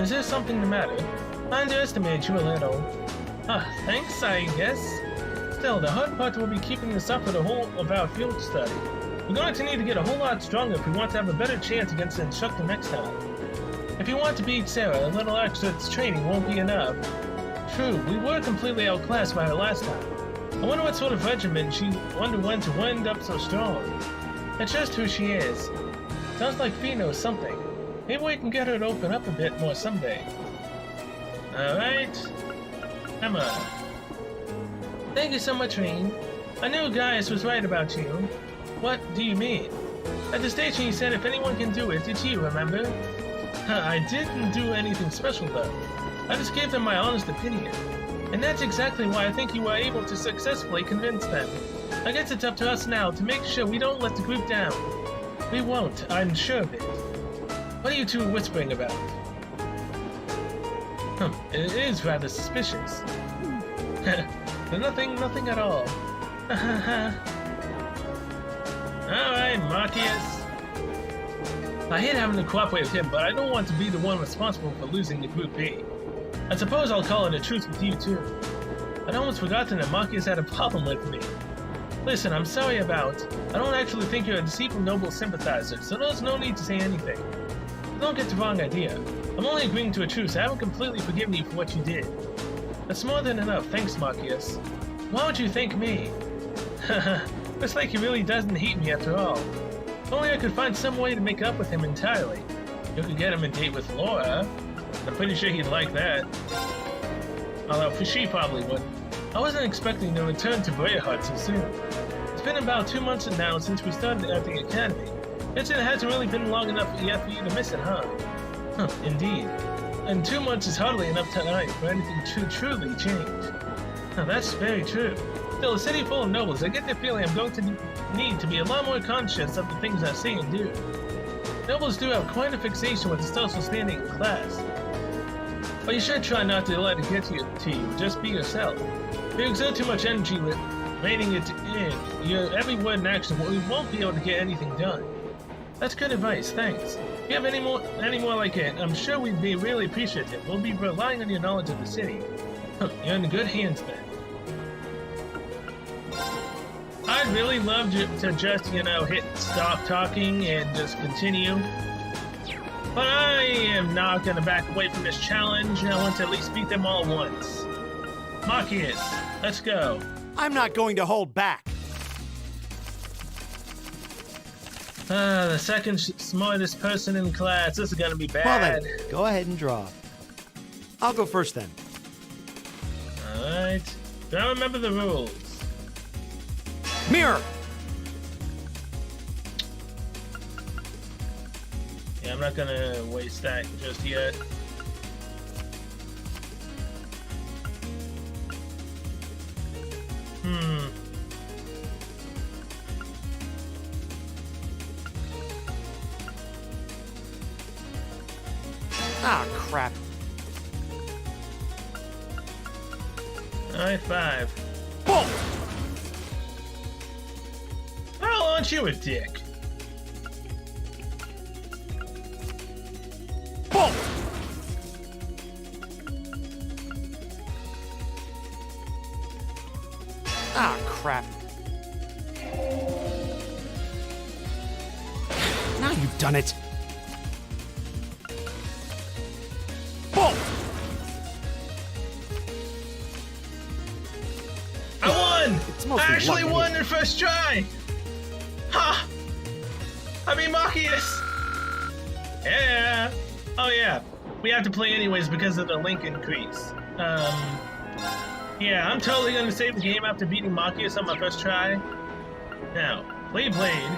Is there something the matter? I underestimated you a little. Thanks, I guess. Still, the hard part will be keeping this up for the whole of our field study. We're going to need to get a whole lot stronger if we want to have a better chance against the instructor next time. If you want to beat Sarah, a little extra training won't be enough. True, we were completely outclassed by her last time. I wonder what sort of regimen she underwent to wind up so strong. That's just who she is. Sounds like Fee knows something. Maybe we can get her to open up a bit more someday. Alright. Emma. Thank you so much, Rean. I knew Gaius was right about you. What do you mean? At the station he said if anyone can do it, it's you, remember? I didn't do anything special though. I just gave them my honest opinion. And that's exactly why I think you were able to successfully convince them. I guess it's up to us now to make sure we don't let the group down. We won't, I'm sure of it. What are you two whispering about? It is rather suspicious. Nothing at all. Alright, Marcius. I hate having to cooperate with him, but I don't want to be the one responsible for losing the Group B. I suppose I'll call it a truce with you too. I'd almost forgotten that Marcius had a problem with me. Listen, I'm sorry about. I don't actually think you're a deceitful noble sympathizer, so there's no need to say anything. Don't get the wrong idea. I'm only agreeing to a truce. I haven't completely forgiven you for what you did. That's more than enough, thanks, Marcius. Why would you thank me? Haha, looks like he really doesn't hate me after all. If only I could find some way to make up with him entirely. You could get him a date with Laura. I'm pretty sure he'd like that. Although she probably would. I wasn't expecting to return to Bereahard so soon. It's been about 2 months now since we started at the academy. Guess it hasn't really been long enough yet for you to miss it, huh? Indeed. And 2 months is hardly enough time for anything to truly change. Now that's very true. Still, a city full of nobles, I get the feeling I'm going to need to be a lot more conscious of the things I say and do. Nobles do have quite a fixation with the social standing in class. But you should try not to let it get to you. Just be yourself. If you exert too much energy reining it in, your every word and action, we won't be able to get anything done. That's good advice, thanks. If you have any more like it, I'm sure we'd be really appreciative. We'll be relying on your knowledge of the city. You're in good hands then. I'd really love to just, hit stop talking and just continue. But I am not going to back away from this challenge. I want to at least beat them all once. Marcius, let's go. I'm not going to hold back. The second smartest person in class. This is going to be bad. Well then, go ahead and draw. I'll go first then. Alright. Gotta remember the rules. Mirror! Yeah, I'm not gonna waste that just yet. Ah, crap. Alright, 5. Boom! Well, aren't you a dick? Boom! Ah, crap. Now you've done it. Boom! I won! I actually lucky. won in first try! Ha! I mean, Marcius! Yeah! Oh yeah, we have to play anyways because of the link increase. Yeah, I'm totally gonna save the game after beating Machias on my first try. Now, play Blade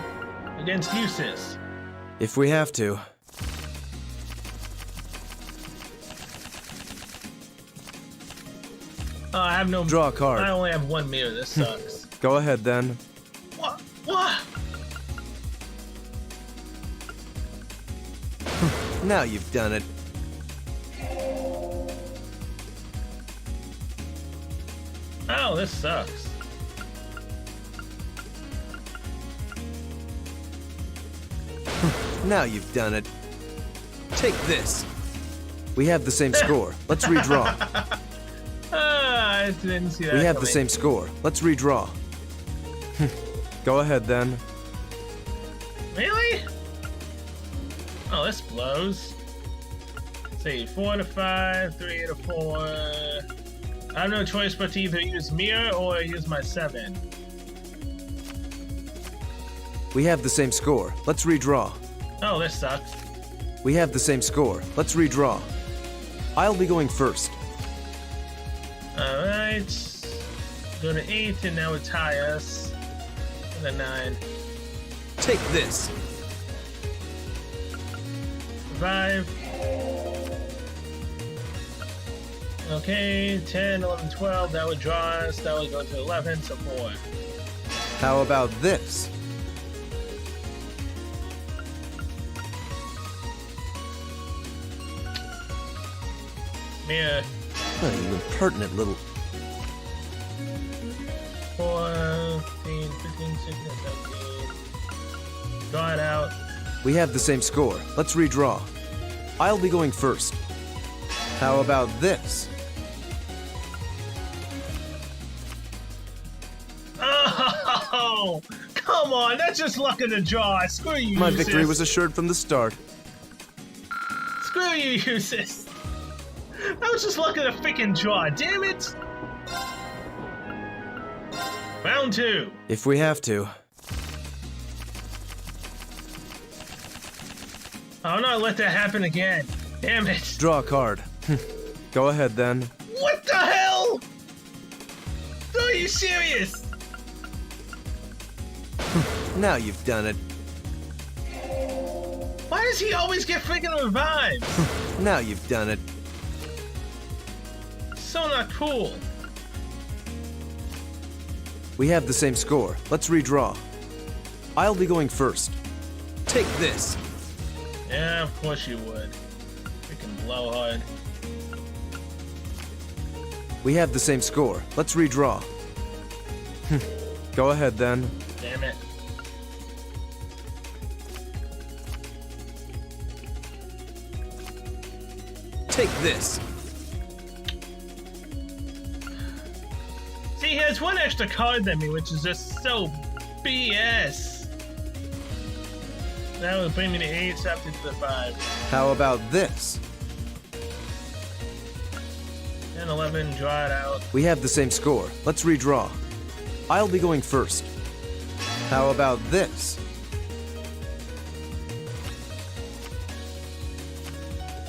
against Eustace. If we have to. Oh, I have no. Draw a card. I only have one mirror. This sucks. Go ahead then. What? What? Now you've done it. Oh, this sucks. Now you've done it. Take this. We have the same score. Let's redraw. I didn't see that. We have the coming. same score. Let's redraw. Go ahead then. Really? Oh, this blows. Let's see, 4 to 5, 3 to 4. I have no choice but to either use mirror or use my 7. We have the same score. Let's redraw. Oh, this sucks. We have the same score. Let's redraw. I'll be going first. Alright. Go to 8 and now it's highest. And a 9. Take this. 5. Okay, 10, 11, 12. That would draw us. That would go to 11, so 4. How about this? Mirror. Oh, you impertinent little... 4, 15, 15, 16, 17. Draw it out. We have the same score. Let's redraw. I'll be going first. How about this? Oh, come on. That's just luck of the draw. Screw you, My Eustace. victory was assured from the start. Screw you, Eustace. That was just luck of the freaking draw. Damn it. Round 2. If we have to. I'll not let that happen again. Damn it. Draw a card. Go ahead then. What the hell? Are you serious? Now you've done it. Why does he always get freaking revived? Now you've done it. So not cool. We have the same score. Let's redraw. I'll be going first. Take this. Yeah, of course you would. Freaking blowhard. We have the same score. Let's redraw. Go ahead then. Damn it. Take this. See, he has one extra card than me, which is just so BS. That would bring me to 8, subject to the 5. How about this? 10, 11, draw it out. We have the same score. Let's redraw. I'll be going first. How about this?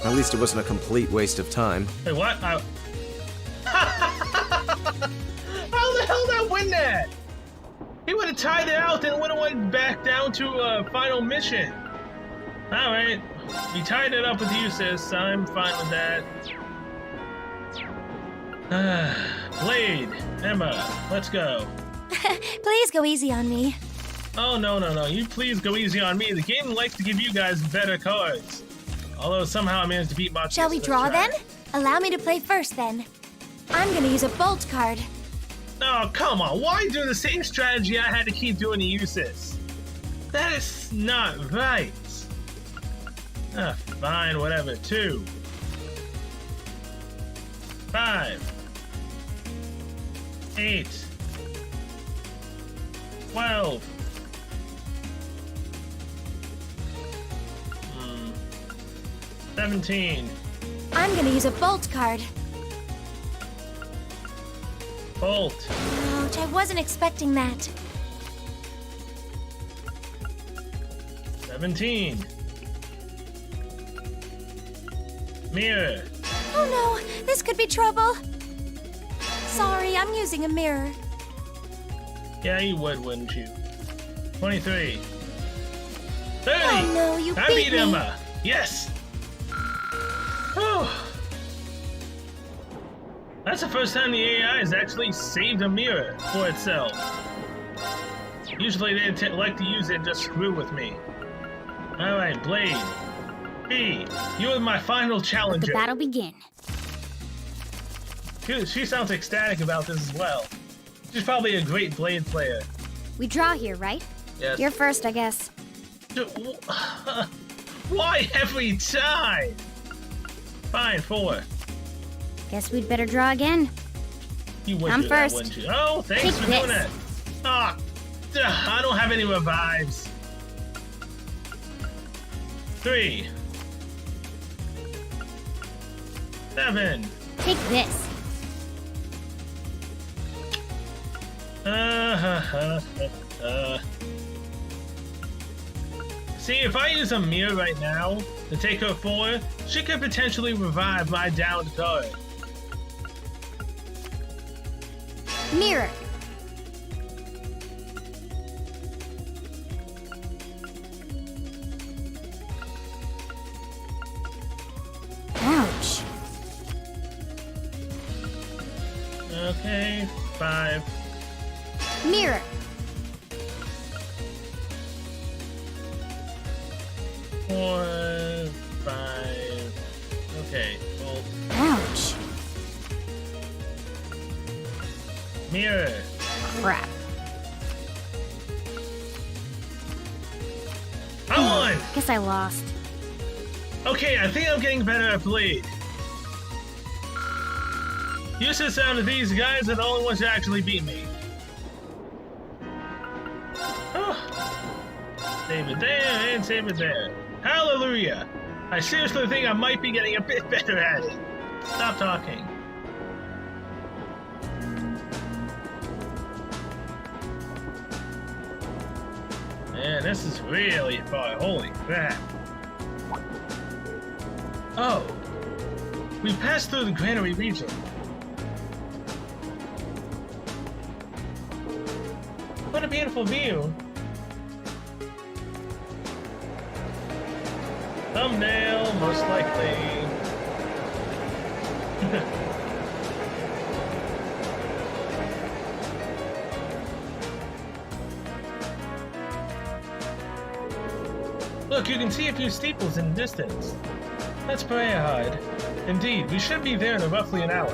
At least it wasn't a complete waste of time. Wait, what? How the hell did I win that? He would have tied it out, then would have went back down to a final mission. Alright. We tied it up with Eustace. I'm fine with that. Blade, Emma, let's go. Please go easy on me. Oh, no. You please go easy on me. The game likes to give you guys better cards. Although somehow I managed to beat Machias. Shall we draw then? Allow me to play first then. I'm gonna use a bolt card. Oh, come on. Why do the same strategy I had to keep doing to Eustace? That is not right. Fine, whatever. 2. 5. 8. 12. 17. I'm gonna use a bolt card. Bolt. Ouch, I wasn't expecting that. 17. Mirror. Oh no, this could be trouble. Sorry, I'm using a mirror. Yeah, you would, wouldn't you? 23. 30! Oh no, you I beat beat me. Emma! Yes! Whew. That's the first time the AI has actually saved a mirror for itself. Usually they like to use it and just screw with me. Alright, Blade. B, you are my final The challenger. battle begin. She sounds ecstatic about this as well. She's probably a great Blade player. We draw here, right? Yes. You're first, I guess. Why every time? Fine, 4. Guess we'd better draw again. You would I'm do first. that, wouldn't you? Oh, thanks Take for doing this. that. I don't have any revives. 3. 7. Take this. See, if I use a mirror right now to take her 4, she could potentially revive my downed card. Mirror. Ouch. Okay, 5. Mirror. 4, 5. Okay, well, Ouch. mirror. Crap. I won! Guess I lost. Okay, I think I'm getting better at Blade. You said sound of these guys are the only ones who actually beat me. Save it there and save it there. Hallelujah! I seriously think I might be getting a bit better at it. Stop talking. Man, this is really far. Holy crap. Oh. We passed through the granary region. What a beautiful view. Thumbnail, most likely. Look, you can see a few steeples in the distance. That's Brayahard. Indeed, we should be there in roughly an hour.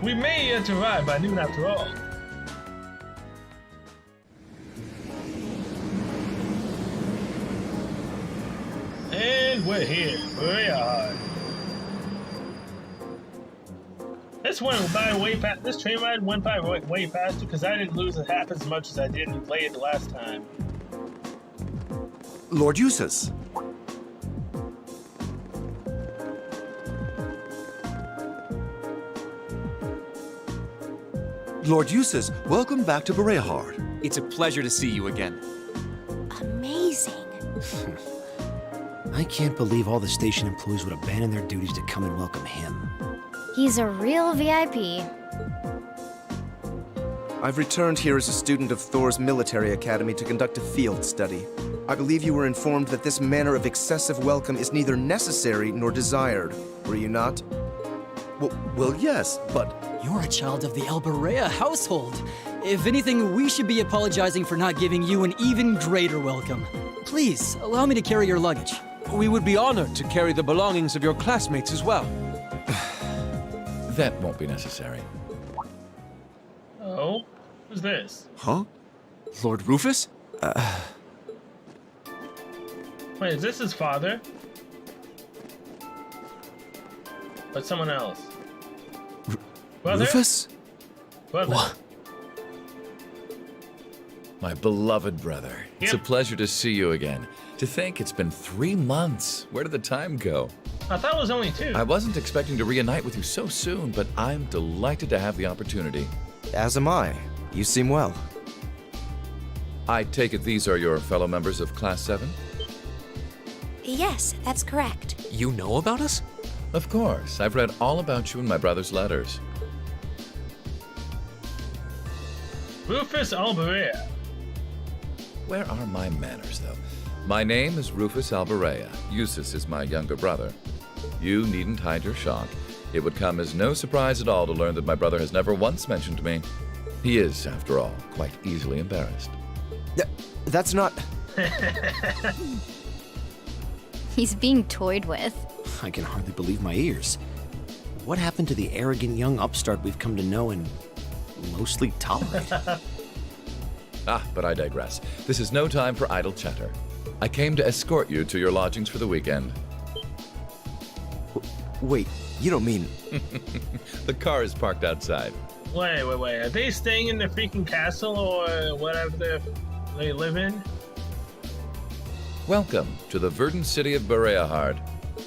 We may yet arrive by noon after all. And we're here, Brayahard. This train ride went by way faster because I didn't lose half as much as I did in Blade the last time. Lord Eustace. Lord Eustace, welcome back to Brayahard. It's a pleasure to see you again. Amazing. I can't believe all the station employees would abandon their duties to come and welcome him. He's a real VIP. I've returned here as a student of Thor's military academy to conduct a field study. I believe you were informed that this manner of excessive welcome is neither necessary nor desired. Were you not? Well, yes, but... You're a child of the Alberea household. If anything, we should be apologizing for not giving you an even greater welcome. Please, allow me to carry your luggage. We would be honored to carry the belongings of your classmates as well. That won't be necessary. Oh? Who's this? Huh? Lord Rufus? Wait, is this his father? But someone else? Brother? Rufus? Brother. What? My beloved brother. It's a Yep. pleasure to see you again. To think it's been 3 months. Where did the time go? I thought it was only 2. I wasn't expecting to reunite with you so soon, but I'm delighted to have the opportunity. As am I. You seem well. I take it these are your fellow members of Class 7? Yes, that's correct. You know about us? Of course. I've read all about you in my brother's letters. Rufus Alberea. Where are my manners, though? My name is Rufus Alberea. Eustace is my younger brother. You needn't hide your shock. It would come as no surprise at all to learn that my brother has never once mentioned me. He is, after all, quite easily embarrassed. That's not... He's being toyed with. I can hardly believe my ears. What happened to the arrogant young upstart we've come to know and mostly tolerate? But I digress. This is no time for idle chatter. I came to escort you to your lodgings for the weekend. Wait, you don't mean... The car is parked outside. Wait. Are they staying in the freaking castle or whatever they live in? Welcome to the verdant city of Bereahard.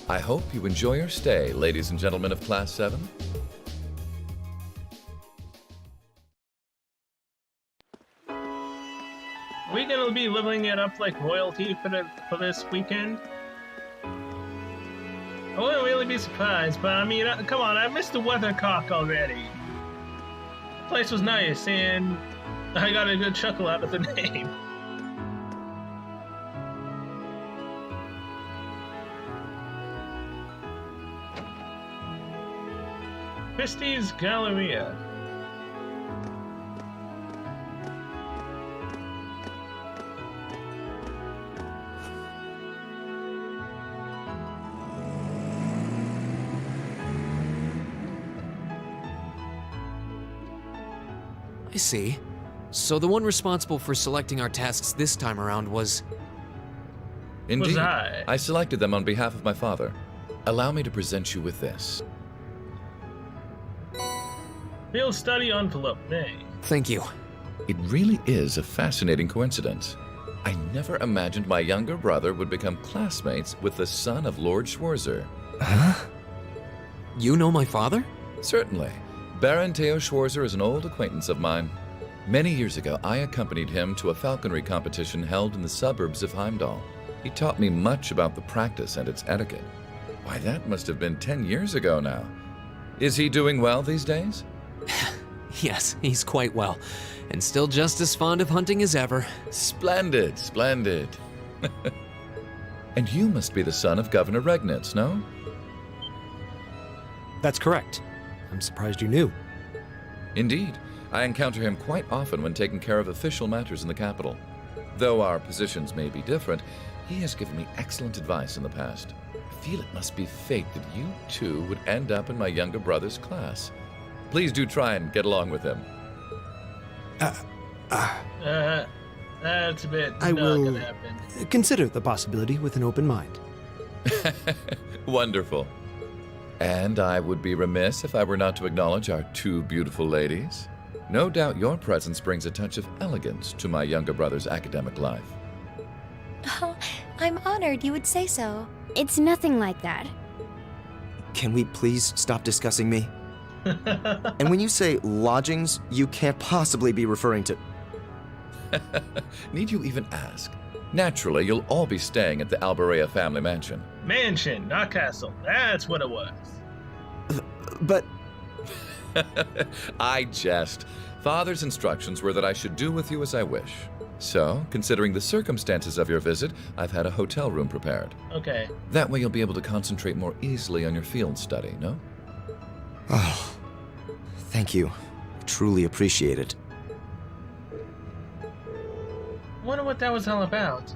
I hope you enjoy your stay, ladies and gentlemen of Class 7. Are we gonna be living it up like royalty for this weekend? I wouldn't really be surprised, but I mean, come on, I missed the weathercock already. The place was nice, and I got a good chuckle out of the name. Christie's Galleria. I see. So the one responsible for selecting our tasks this time around was... Indeed. Was I? I selected them on behalf of my father. Allow me to present you with this. Field study envelope, May. Thank you. It really is a fascinating coincidence. I never imagined my younger brother would become classmates with the son of Lord Schwarzer. Huh? You know my father? Certainly. Baron Theo Schwarzer is an old acquaintance of mine. Many years ago, I accompanied him to a falconry competition held in the suburbs of Heimdall. He taught me much about the practice and its etiquette. Why, that must have been 10 years ago now. Is he doing well these days? Yes, he's quite well, and still just as fond of hunting as ever. Splendid, splendid. And you must be the son of Governor Regnitz, no? That's correct. I'm surprised you knew. Indeed. I encounter him quite often when taking care of official matters in the capital. Though our positions may be different, he has given me excellent advice in the past. I feel it must be fate that you two would end up in my younger brother's class. Please do try and get along with him. That's a bit I not will gonna happen. consider the possibility with an open mind. Wonderful. And I would be remiss if I were not to acknowledge our two beautiful ladies. No doubt your presence brings a touch of elegance to my younger brother's academic life. Oh, I'm honored you would say so. It's nothing like that. Can we please stop discussing me? And when you say lodgings, you can't possibly be referring to... Need you even ask? Naturally, you'll all be staying at the Alberea family mansion. Mansion, not castle. That's what it was. But... I jest. Father's instructions were that I should do with you as I wish. So, considering the circumstances of your visit, I've had a hotel room prepared. Okay. That way you'll be able to concentrate more easily on your field study, no? Oh, thank you. Truly appreciate it. Wonder what that was all about.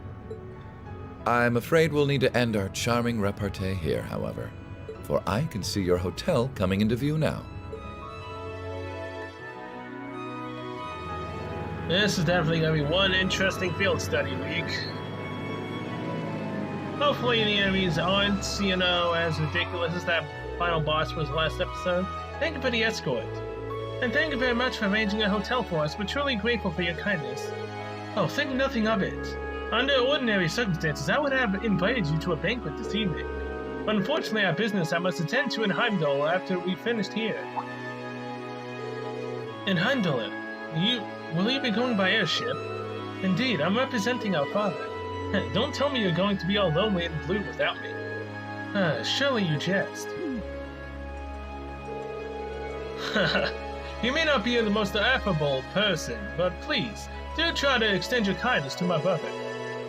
I'm afraid we'll need to end our charming repartee here, however. For I can see your hotel coming into view now. This is definitely going to be one interesting field study week. Hopefully the enemies aren't, as ridiculous as that final boss was last episode. Thank you for the escort. And thank you very much for arranging a hotel for us. We're truly grateful for your kindness. Oh, think nothing of it. Under ordinary circumstances, I would have invited you to a banquet this evening. But unfortunately, our business I must attend to in Heimdall after we finished here. In Heimdall, will you be going by airship? Indeed, I'm representing our father. Don't tell me you're going to be all lonely and blue without me. Surely you jest. He may not be the most affable person, but please, do try to extend your kindness to my brother.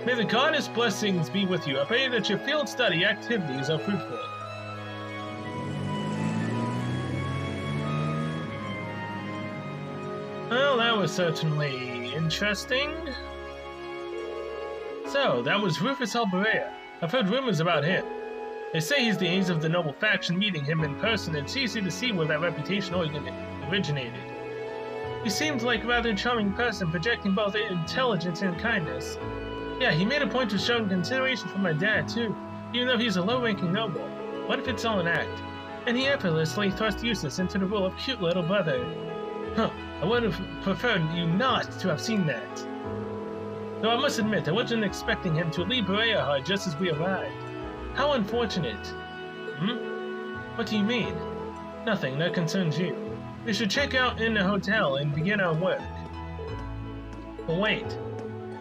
May the goddess' blessings be with you. I pray that your field study activities are fruitful. Well, that was certainly interesting. So, that was Rufus Alberea. I've heard rumors about him. They say he's the ace of the noble faction. Meeting him in person, it's easy to see where that reputation originated. He seemed like a rather charming person, projecting both intelligence and kindness. Yeah, he made a point of showing consideration for my dad, too, even though he's a low-ranking noble. What if it's all an act? And he effortlessly thrust Eustace into the role of cute little brother. Huh, I would have preferred you not to have seen that. Though I must admit, I wasn't expecting him to leave Berea just as we arrived. How unfortunate. What do you mean? Nothing, that concerns you. We should check out in the hotel and begin our work. But wait.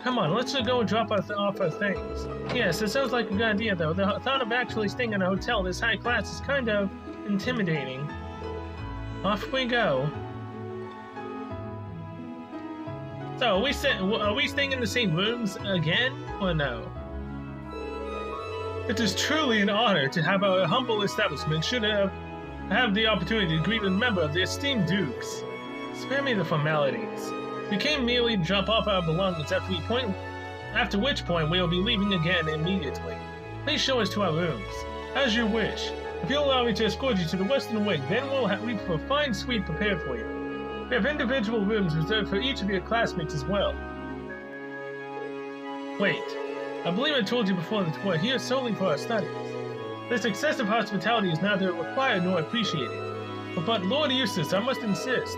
Come on, let's go and drop off our things. Yes, it sounds like a good idea, though. The thought of actually staying in a hotel this high class is kind of intimidating. Off we go. So, are we staying in the same rooms again, or no? It is truly an honor to have our humble establishment should have the opportunity to greet a member of the esteemed Dukes. Spare me the formalities. We came merely to drop off our belongings after which point we will be leaving again immediately. Please show us to our rooms. As you wish. If you'll allow me to escort you to the western wing, then we'll have a fine suite prepared for you. We have individual rooms reserved for each of your classmates as well. Wait, I believe I told you before that we're here solely for our studies. This excessive hospitality is neither required nor appreciated. But Lord Eustace, I must insist.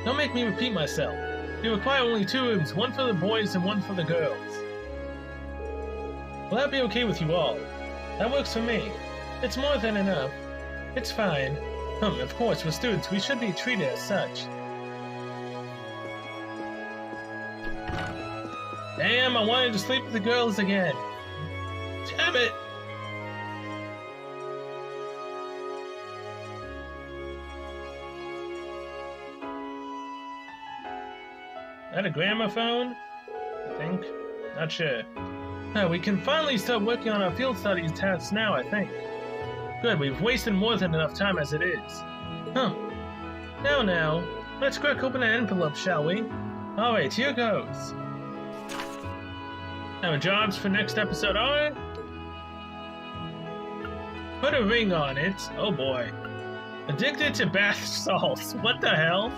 Don't make me repeat myself. We require only 2 rooms, one for the boys and one for the girls. Will that be okay with you all? That works for me. It's more than enough. It's fine. Of course, we're students. We should be treated as such. Damn, I wanted to sleep with the girls again. Damn it! Is that a gramophone? I think. Not sure. We can finally start working on our field studies tasks now, I think. Good, we've wasted more than enough time as it is. Now, let's crack open an envelope, shall we? Alright, here goes. Our jobs for next episode are... Put a ring on it. Oh boy. Addicted to bath salts. What the hell?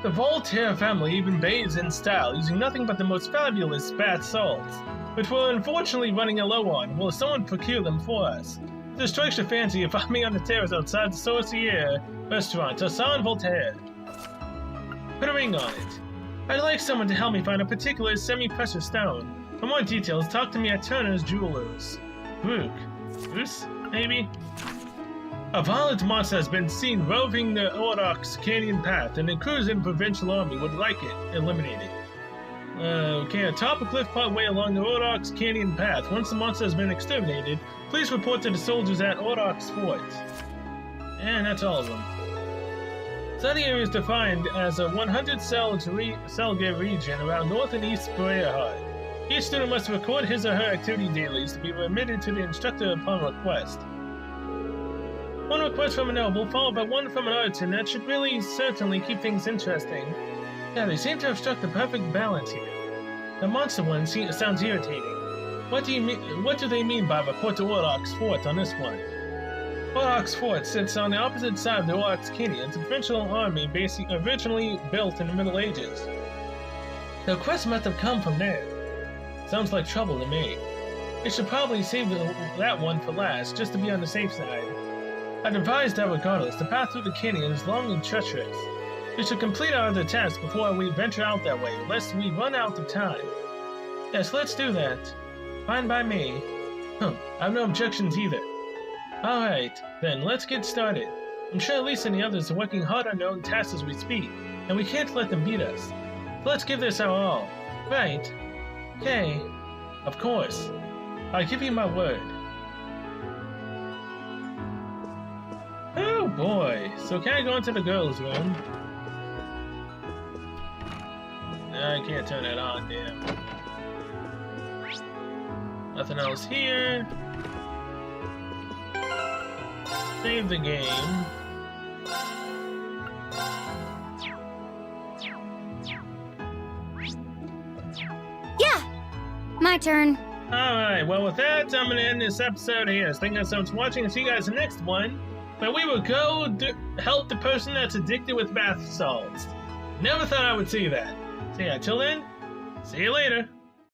The Voltaire family even bathes in style, using nothing but the most fabulous bath salts, which we're unfortunately running low on. Will someone procure them for us? If this strikes your fancy, find me on the terrace outside the Sorcier restaurant, Tassan Voltaire. Put a ring on it. I'd like someone to help me find a particular semi-precious stone. For more details, talk to me at Turner's Jewelers. Bruce, maybe? A violent monster has been seen roving the Aurochs Canyon path, and the Cruisin Provincial Army would like it eliminated. Okay, atop a cliff partway along the Aurochs Canyon path. Once the monster has been exterminated, please report to the soldiers at Aurochs Fort. And that's all of them. Study area is defined as a 100-cell region around north and east Berea. Each student must record his or her activity dailies to be remitted to the instructor upon request. One request from a noble, followed by one from an artisan. That should really certainly keep things interesting. Yeah, they seem to have struck the perfect balance here. The monster one sounds irritating. What do they mean by report to Aurochs Fort on this one? Aurochs Fort sits on the opposite side of the Aurochs Canyon. It's a provincial army originally built in the Middle Ages. The request must have come from there. Sounds like trouble to me. They should probably save that one for last, just to be on the safe side. I'd advise that regardless, the path through the canyon is long and treacherous. We should complete our other tasks before we venture out that way, lest we run out of time. Yes, let's do that. Fine by me. I have no objections either. Alright, then let's get started. I'm sure Lisa and the others are working hard on their own tasks as we speak, and we can't let them beat us. So let's give this our all. Right? Okay. Of course. I give you my word. Oh boy. So can I go into the girls' room? I can't turn that on, damn. Nothing else here. Save the game. My turn. Alright, well with that, I'm gonna end this episode here. Thank you guys so much for watching, and see you guys in the next one, where we will go help the person that's addicted with bath salts. Never thought I would see that. So yeah, till then, see you later.